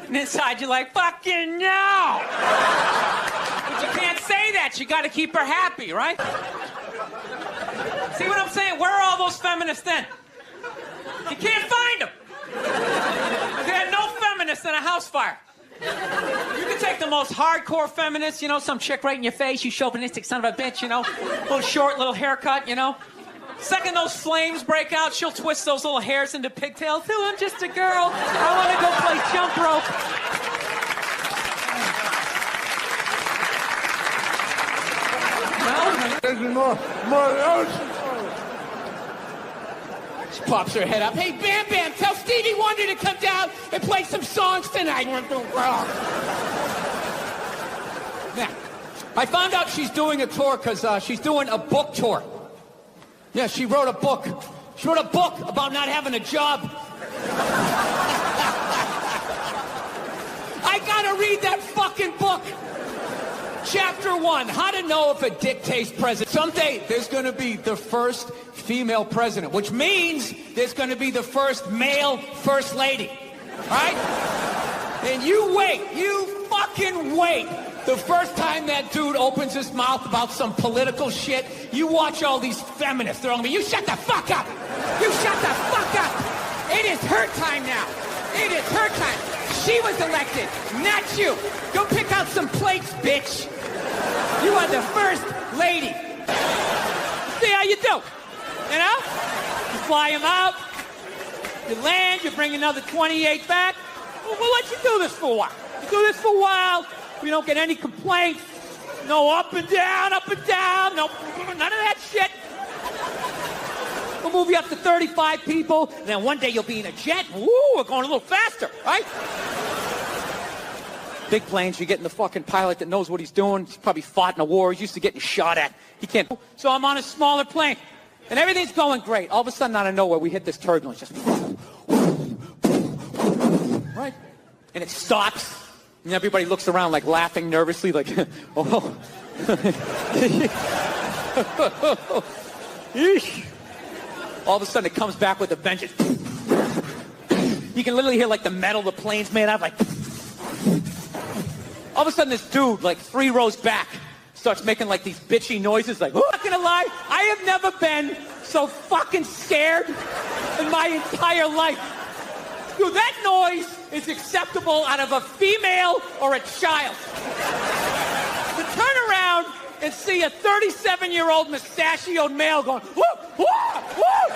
And inside you're like, fucking no! But you can't say that. You got to keep her happy, right? See what I'm saying? Where are all those feminists then? You can't find them. They had no feminists in a house fire. You can take the most hardcore feminist, you know, some chick right in your face, you chauvinistic son of a bitch, you know, little short, little haircut, you know. Second those flames break out, she'll twist those little hairs into pigtails. Oh, I'm just a girl. I want to go play jump rope. She pops her head up. Hey, Bam Bam, tell Stevie Wonder to come down and play some songs tonight. Now, I found out she's doing a tour because she's doing a book tour. Yeah, she wrote a book. She wrote a book about not having a job. I gotta read that fucking book. Chapter 1, how to know if a dick tastes president. Someday there's gonna be the first female president, which means there's gonna be the first male first lady. Right? And you wait, you fucking wait. The first time that dude opens his mouth about some political shit, you watch all these feminists. They're all gonna be, you shut the fuck up! You shut the fuck up! It is her time now. It is her time. She was elected, not you. Go pick out some plates, bitch. You are the first lady. See how you do. You know? You fly him out. You land, you bring another 28 back. We'll let you do this for a while. You do this for a while. We don't get any complaints. No up and down, no, none of that shit. We'll move you up to 35 people, and then one day you'll be in a jet. Woo, we're going a little faster, right? Big planes, you get in the fucking pilot that knows what he's doing. He's probably fought in a war. He's used to getting shot at. He can't. So I'm on a smaller plane, and everything's going great. All of a sudden, out of nowhere, we hit this turbulence. Just right? And it stops. And everybody looks around like laughing nervously, like, oh. All of a sudden it comes back with a vengeance. You can literally hear like the metal the plane's made out of, like. All of a sudden this dude, like 3 rows back, starts making like these bitchy noises, like, I'm not gonna lie, I have never been so fucking scared in my entire life. Dude, that noise is acceptable out of a female or a child. To turn around and see a 37-year-old mustachioed male going, woo, woo, woo.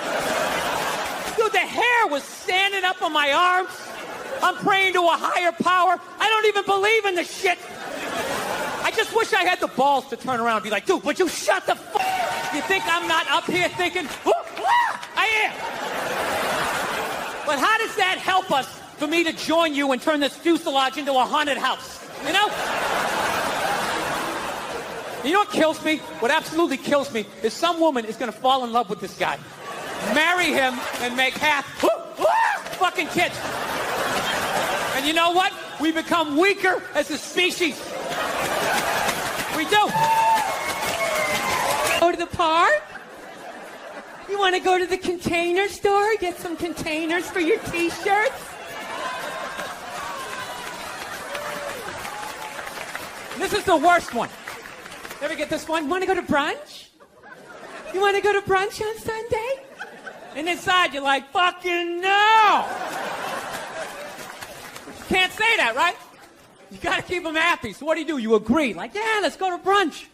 Dude, the hair was standing up on my arms. I'm praying to a higher power. I don't even believe in this shit. I just wish I had the balls to turn around and be like, dude, would you shut the fuck up? You think I'm not up here thinking, woo, woo? I am. But how does that help us for me to join you and turn this fuselage into a haunted house? You know? You know what kills me? What absolutely kills me is some woman is going to fall in love with this guy, marry him, and make half fucking kids. And you know what? We become weaker as a species. We do. Go to the park? You want to go to the container store? Get some containers for your t-shirts? This is the worst one. Ever get this one? Want to go to brunch? You want to go to brunch on Sunday? And inside you're like, fucking no! You can't say that, right? You got to keep them happy. So what do? You agree. Like, yeah, let's go to brunch.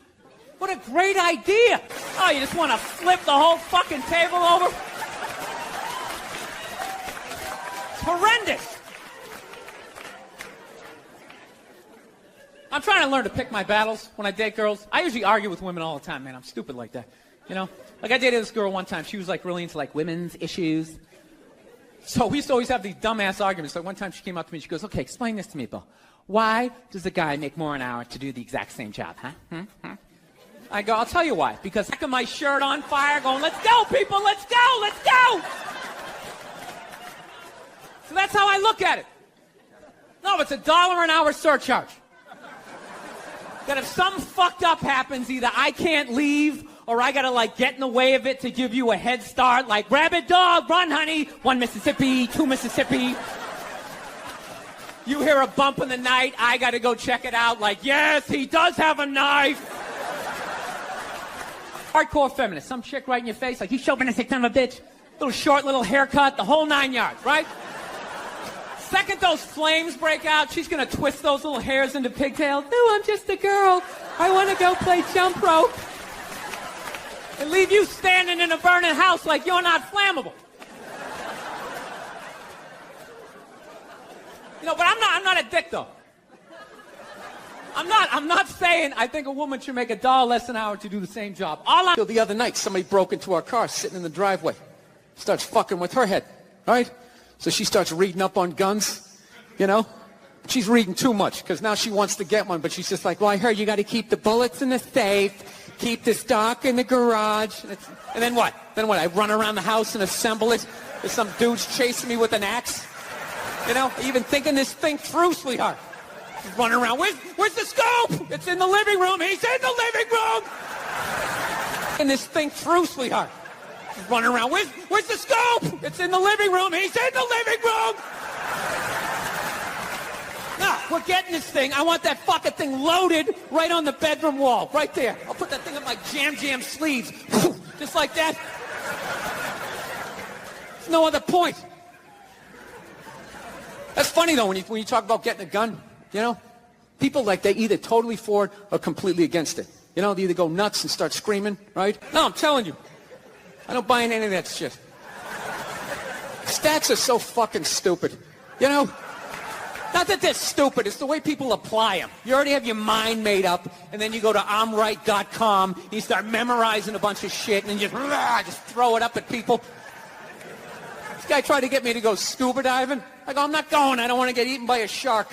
What a great idea. Oh, you just want to flip the whole fucking table over? It's horrendous. I'm trying to learn to pick my battles when I date girls. I usually argue with women all the time, man. I'm stupid like that. You know? Like, I dated this girl one time. She was, like, really into, like, women's issues. So we used to always have these dumbass arguments. So one time she came up to me, she goes, okay, explain this to me, Bill. Why does a guy make more an hour to do the exact same job, huh? I go, I'll tell you why. Because I got my shirt on fire going, let's go, people, let's go, let's go! So that's how I look at it. No, it's $1 an hour surcharge. That if something fucked up happens, either I can't leave or I gotta like get in the way of it to give you a head start, like rabid dog, run honey, 1 Mississippi, 2 Mississippi. You hear a bump in the night, I gotta go check it out, like yes, he does have a knife. Hardcore feminist, some chick right in your face, like you chauvinistic son of a bitch. Little short, little haircut, the whole 9 yards, right? Second those flames break out, she's gonna twist those little hairs into pigtails. No, I'm just a girl. I wanna go play jump rope. And leave you standing in a burning house like you're not flammable. You know, but I'm not a dick though. I'm not saying I think a woman should make $1 less an hour to do the same job. Till the other night, somebody broke into our car sitting in the driveway. Starts fucking with her head, right? So she starts reading up on guns, you know? She's reading too much, because now she wants to get one, but she's just like, well, I heard you got to keep the bullets in the safe, keep the stock in the garage. And then what? I run around the house and assemble it. There's some dudes chasing me with an axe. You know, even thinking this thing through, sweetheart. She's running around. Where's the scope? It's in the living room. He's in the living room. And this thing through, sweetheart. She's running around. Where's the scope? It's in the living room. He's in the living room. Now, we're getting this thing. I want that fucking thing loaded right on the bedroom wall. Right there. I'll put that thing up my jam sleeves. Just like that. There's no other point. That's funny, though, when you talk about getting a gun, you know? People, like, they either totally for it or completely against it. You know, they either go nuts and start screaming, right? No, I'm telling you. I don't buy in any of that shit. Stats are so fucking stupid. You know? Not that they're stupid, it's the way people apply them. You already have your mind made up, and then you go to I'mRight.com, you start memorizing a bunch of shit, and then just throw it up at people. This guy tried to get me to go scuba diving. I go, I'm not going, I don't want to get eaten by a shark.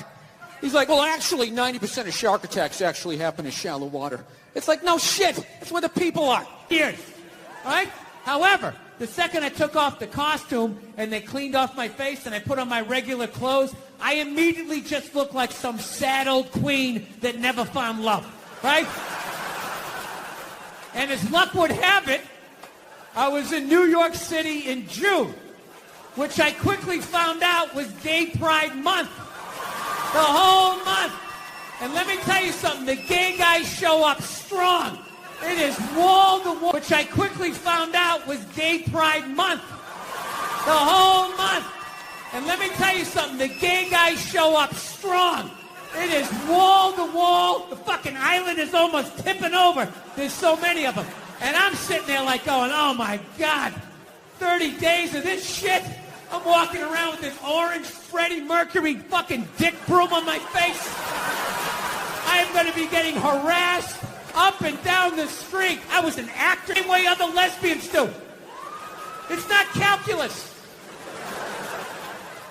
He's like, well, actually, 90% of shark attacks actually happen in shallow water. It's like, no shit, that's where the people are. Years, right? However, the second I took off the costume and they cleaned off my face and I put on my regular clothes, I immediately just looked like some sad old queen that never found love, right? And as luck would have it, I was in New York City in June, which I quickly found out was Gay Pride Month. The whole month. And let me tell you something, the gay guys show up strong. It is wall to wall, which I quickly found out was Gay Pride Month. The whole month. And let me tell you something, the gay guys show up strong. It is wall to wall. The fucking island is almost tipping over. There's so many of them. And I'm sitting there like going, oh my God, 30 days of this shit. I'm walking around with this orange Freddie Mercury fucking dick broom on my face. I am going to be getting harassed up and down the street. I was an actor, the way other lesbians do. It's not calculus.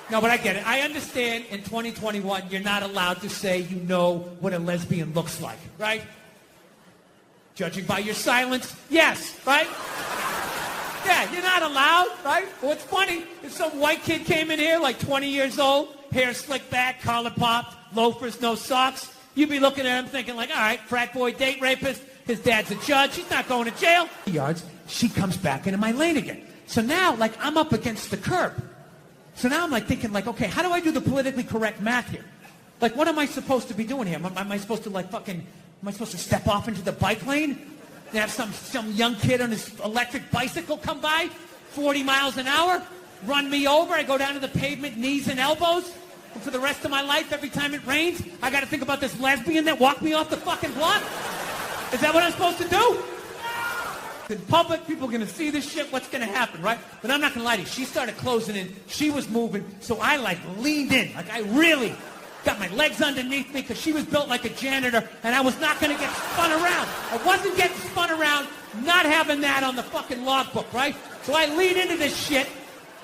No, but I get it. I understand in 2021 you're not allowed to say you know what a lesbian looks like, right? Judging by your silence, yes, right? Yeah, you're not allowed, right? Well, it's funny. If some white kid came in here, like 20 years old, hair slicked back, collar popped, loafers, no socks, you'd be looking at him thinking like, all right, frat boy, date rapist, his dad's a judge, he's not going to jail. Yards, she comes back into my lane again. So now, like, I'm up against the curb. So now I'm like thinking like, okay, how do I do the politically correct math here? Like, what am I supposed to be doing here? Am I supposed to like fucking, am I supposed to step off into the bike lane? And have some young kid on his electric bicycle come by, 40 miles an hour, run me over. I go down to the pavement, knees and elbows. And for the rest of my life, every time it rains, I got to think about this lesbian that walked me off the fucking block. Is that what I'm supposed to do? In public, people are going to see this shit. What's going to happen, right? But I'm not going to lie to you. She started closing in. She was moving. So I like leaned in. Like I really got my legs underneath me because she was built like a janitor and I was not going to get spun around. I wasn't getting spun around, not having that on the fucking logbook, right? So I lean into this shit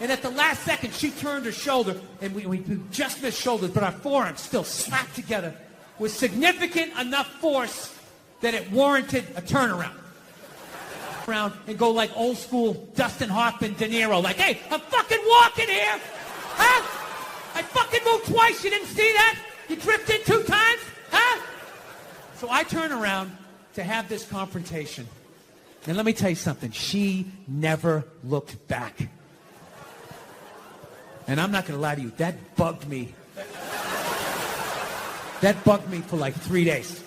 And at the last second, she turned her shoulder, and we just missed shoulders, but our forearms still slapped together with significant enough force that it warranted a turnaround. Around and go like old school Dustin Hoffman, De Niro, like, hey, I'm fucking walking here, huh? I fucking moved twice, you didn't see that? You drifted 2 times, huh? So I turn around to have this confrontation, and let me tell you something, she never looked back. And I'm not going to lie to you, that bugged me. That bugged me for like 3 days.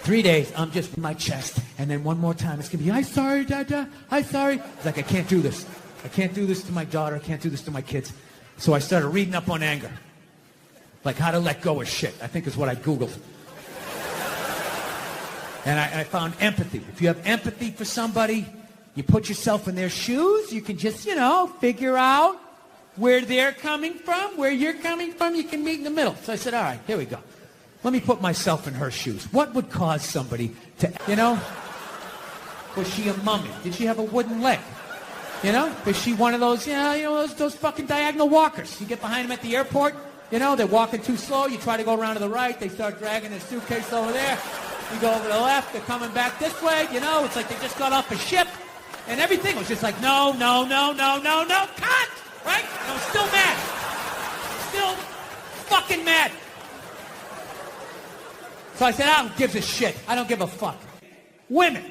3 days, I'm just in my chest. And then one more time, it's going to be, I'm sorry, Dada, I'm sorry. It's like, I can't do this. I can't do this to my daughter. I can't do this to my kids. So I started reading up on anger. Like how to let go of shit, I think is what I Googled. And I found empathy. If you have empathy for somebody, you put yourself in their shoes, you can just, figure out where they're coming from, where you're coming from, you can meet in the middle. So I said, all right, here we go. Let me put myself in her shoes. What would cause somebody to, was she a mummy? Did she have a wooden leg? Was she one of those, those fucking diagonal walkers? You get behind them at the airport, they're walking too slow, you try to go around to the right, they start dragging their suitcase over there, you go over to the left, they're coming back this way, it's like they just got off a ship, and everything was just like, no, cut! Right? I was still mad. Still fucking mad. So I said, I don't give a shit. I don't give a fuck. Women.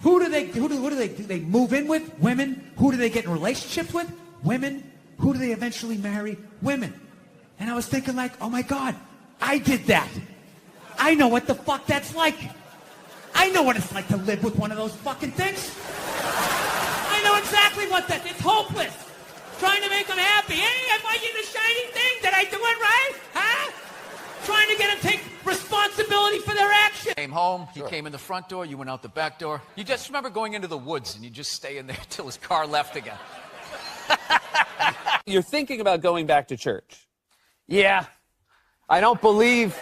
Who do they move in with? Women. Who do they get in relationships with? Women. Who do they eventually marry? Women. And I was thinking like, oh my God, I did that. I know what the fuck that's like. I know what it's like to live with one of those fucking things. I know exactly what that is. It's hopeless. Trying to make them happy. Hey, I find you the shiny thing. Did I do it right? Huh? Trying to get them to take responsibility for their actions. Came home, he came in the front door, you went out the back door. You just remember going into the woods and you just stay in there till his car left again. You're thinking about going back to church. Yeah. I don't believe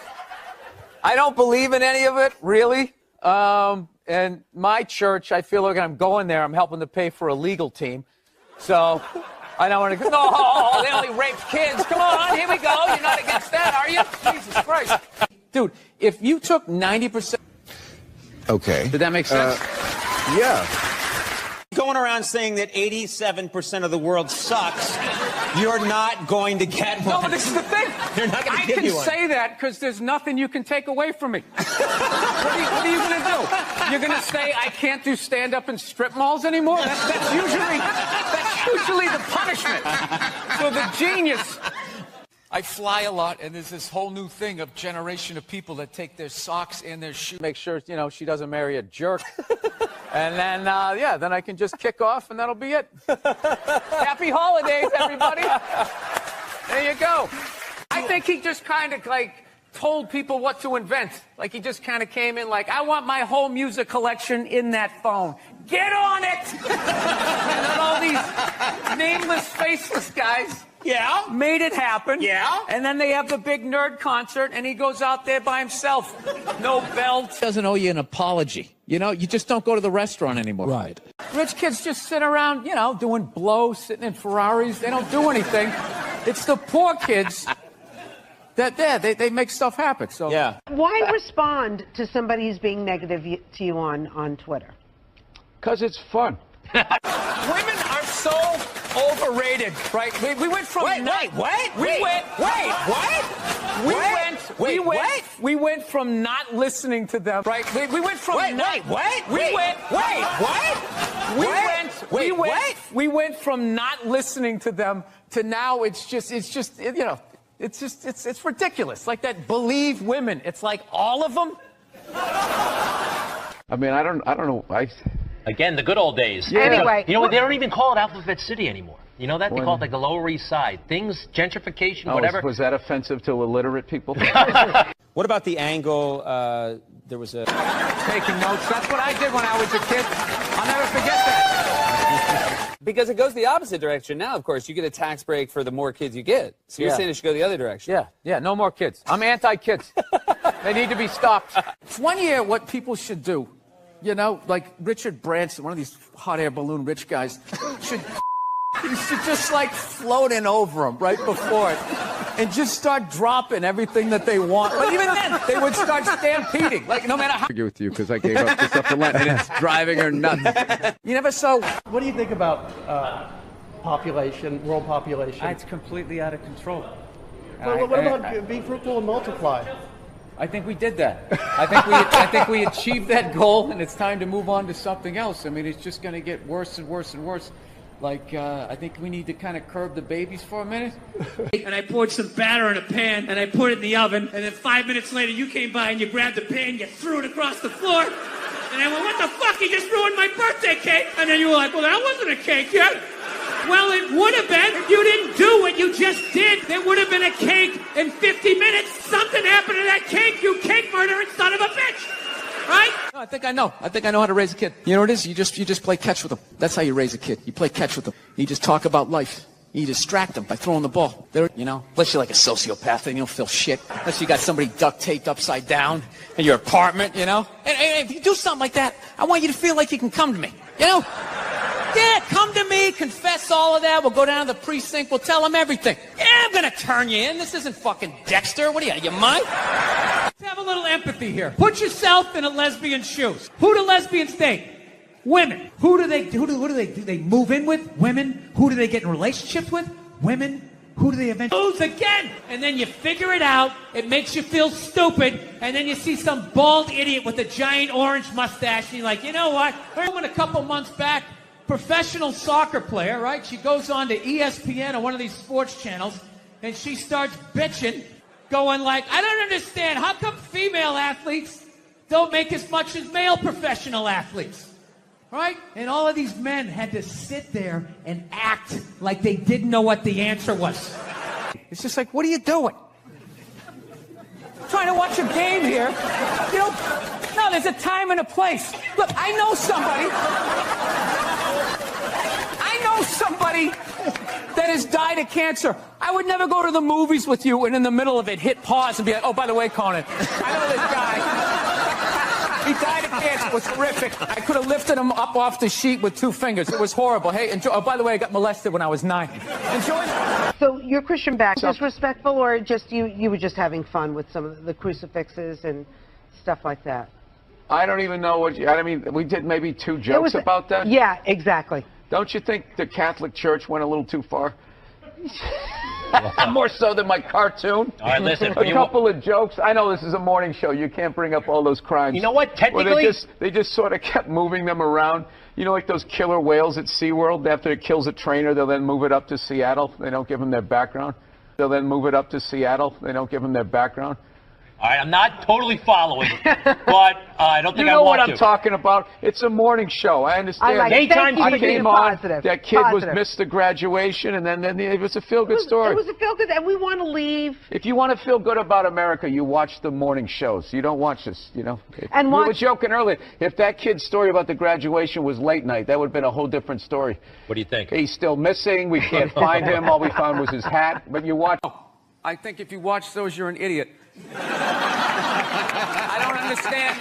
in any of it, really. And my church, I feel like I'm going there, I'm helping to pay for a legal team. So I don't want to go, no, they only raped kids. Come on, here we go. You're not against that, are you? Jesus Christ. Dude, if you took 90%... Okay. Did that make sense? Yeah. Going around saying that 87% of the world sucks, you're not going to get one. No, but this is the thing. They're not going to give you one. I can say that because there's nothing you can take away from me. What are you going to do? You're going to say I can't do stand-up in strip malls anymore? That's usually the punishment for the genius. I fly a lot, and there's this whole new thing of generation of people that take their socks and their shoes. Make sure, she doesn't marry a jerk. And then, then I can just kick off, and that'll be it. Happy holidays, everybody. There you go. I think he just kind of, told people what to invent. Like, he just kind of came in like, I want my whole music collection in that phone. Get on it! And then all these nameless, faceless guys... Yeah. Made it happen. Yeah. And then they have the big nerd concert, and he goes out there by himself. No belt. Doesn't owe you an apology. You just don't go to the restaurant anymore. Right. Rich kids just sit around, doing blow, sitting in Ferraris. They don't do anything. It's the poor kids that they make stuff happen. So yeah. Why respond to somebody who's being negative to you on Twitter? Because it's fun. Women are so overrated, right? We went from we went from not listening to them, right? We went from we went from not listening to them to now it's ridiculous. Like that believe women. It's like all of them. I mean, I don't know. Again, the good old days. Yeah. Anyway. You know what? They don't even call it Alphabet City anymore. You know that? They call it like the Lower East Side. Things, gentrification, whatever. Was that offensive to illiterate people? What about the angle, there was a... Taking notes. That's what I did when I was a kid. I'll never forget that. Because it goes the opposite direction now, of course. You get a tax break for the more kids you get. So you're saying it should go the other direction. Yeah, no more kids. I'm anti-kids. They need to be stopped. 1 year, what people should do You know, like Richard Branson, one of these hot air balloon rich guys, should just like float in over them right before it and just start dropping everything that they want. But even then, they would start stampeding. Like, no matter how. I argue with you because I gave up this up for Lent and it's driving her nuts. You never saw. What do you think about population, world population? It's completely out of control. Well, what about be fruitful and multiply? I think we did that. I think we achieved that goal, and it's time to move on to something else. I mean, it's just going to get worse and worse and worse. Like, I think we need to kind of curb the babies for a minute. And I poured some batter in a pan, and I put it in the oven, and then 5 minutes later, you came by and you grabbed the pan, you threw it across the floor, and I went, what the fuck, you just ruined my birthday cake? And then you were like, well, that wasn't a cake yet. Well, it would have been if you didn't do what you just did. There would have been a cake in 50 minutes. Something happened to that cake, you cake murdering son of a bitch. Right? No, I think I know. I think I know how to raise a kid. You know what it is? You just play catch with them. That's how you raise a kid. You play catch with them. You just talk about life. You distract them by throwing the ball. You know, unless you're like a sociopath and you don't feel shit. Unless you got somebody duct taped upside down in your apartment, you know. And if you do something like that, I want you to feel like you can come to me. You know? Yeah, come to me, confess all of that. We'll go down to the precinct. We'll tell them everything. Yeah, I'm going to turn you in. This isn't fucking Dexter. What are you mind? Let's have a little empathy here. Put yourself in a lesbian's shoes. Who do lesbians date? Women. Who do they move in with? Women. Who do they get in relationships with? Women. Who do they eventually lose again? And then you figure it out. It makes you feel stupid. And then you see some bald idiot with a giant orange mustache. And you're like, you know what? I went a couple months back. Professional soccer player, right? She goes on to ESPN or one of these sports channels, and she starts bitching, going like, I don't understand. How come female athletes don't make as much as male professional athletes? Right? And all of these men had to sit there and act like they didn't know what the answer was. It's just like, what are you doing? Trying to watch a game here. You know, no, there's a time and a place. Look, I know somebody that has died of cancer. I would never go to the movies with you and in the middle of it hit pause and be like, oh, by the way, Conan, I know this guy. He died of cancer. It was horrific. I could have lifted him up off the sheet with 2 fingers. It was horrible. Hey, enjoy. Oh, by the way, I got molested when I was 9. Enjoy. So your Christian background, disrespectful, or just you were just having fun with some of the crucifixes and stuff like that? I don't even know what I mean, we did maybe 2 jokes about that. Yeah, exactly. Don't you think the Catholic Church went a little too far? More so than my cartoon. All right, listen. A couple of jokes. I know this is a morning show. You can't bring up all those crimes. You know what? Technically, they just sort of kept moving them around. You know, like those killer whales at SeaWorld. After it kills a trainer, they'll then move it up to Seattle. They don't give them their background. They'll then move it up to Seattle. They don't give them their background. All right, I'm not totally following, but I don't think I want to. You know what I'm talking about? It's a morning show. I understand. I came on. That kid missed the graduation, and then it was a feel-good story. It was a feel-good, and we want to leave. If you want to feel good about America, you watch the morning shows. You don't watch this, you know. And we were joking earlier. If that kid's story about the graduation was late night, that would have been a whole different story. What do you think? He's still missing. We can't find him. All we found was his hat. But you watch. I think if you watch those, you're an idiot. I don't understand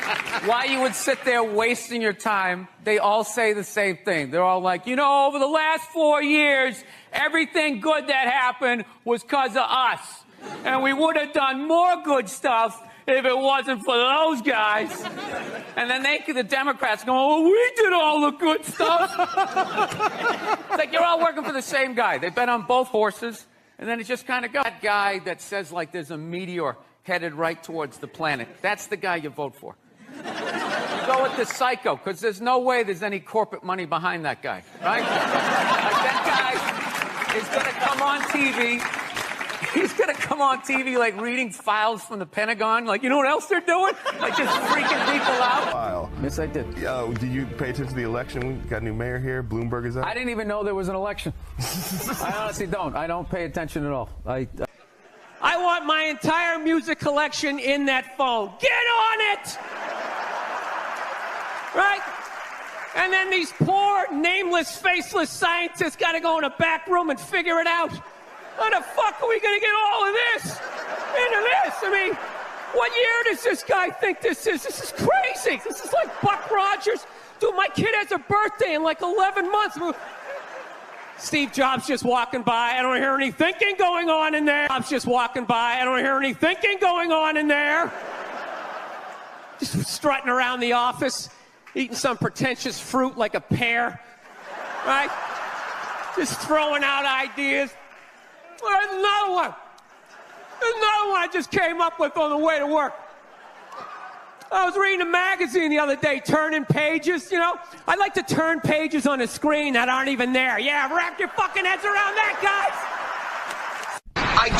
why you would sit there wasting your time. They all say the same thing. They're all like, you know, over the last 4 years, everything good that happened was because of us. And we would have done more good stuff if it wasn't for those guys. And then the Democrats go, oh, we did all the good stuff. It's like you're all working for the same guy. They bet on both horses. And then it just kind of goes. That guy that says, like, there's a meteor headed right towards the planet. That's the guy you vote for. You go with the psycho, because there's no way there's any corporate money behind that guy, right? Like, that guy is going to come on TV. He's going to come on TV, like, reading files from the Pentagon. Like, you know what else they're doing? Like, just freaking people out. Wow. Yes, I did. Did you pay attention to the election? We got a new mayor here. Bloomberg is up. I didn't even know there was an election. I honestly don't. I don't pay attention at all. I want my entire music collection in that phone. Get on it! Right? And then these poor, nameless, faceless scientists got to go in a back room and figure it out. How the fuck are we going to get all of this into this? I mean, what year does this guy think this is? This is crazy. sakes, this is like Buck Rogers. Dude, my kid has a birthday in like 11 months. Steve Jobs just walking by. I don't hear any thinking going on in there. Jobs just walking by. I don't hear any thinking going on in there. Just strutting around the office, eating some pretentious fruit like a pear, right? Just throwing out ideas. There's another one. There's another one I just came up with on the way to work. I was reading a magazine the other day, turning pages, you know? I like to turn pages on a screen that aren't even there. Yeah, wrap your fucking heads around that, guys!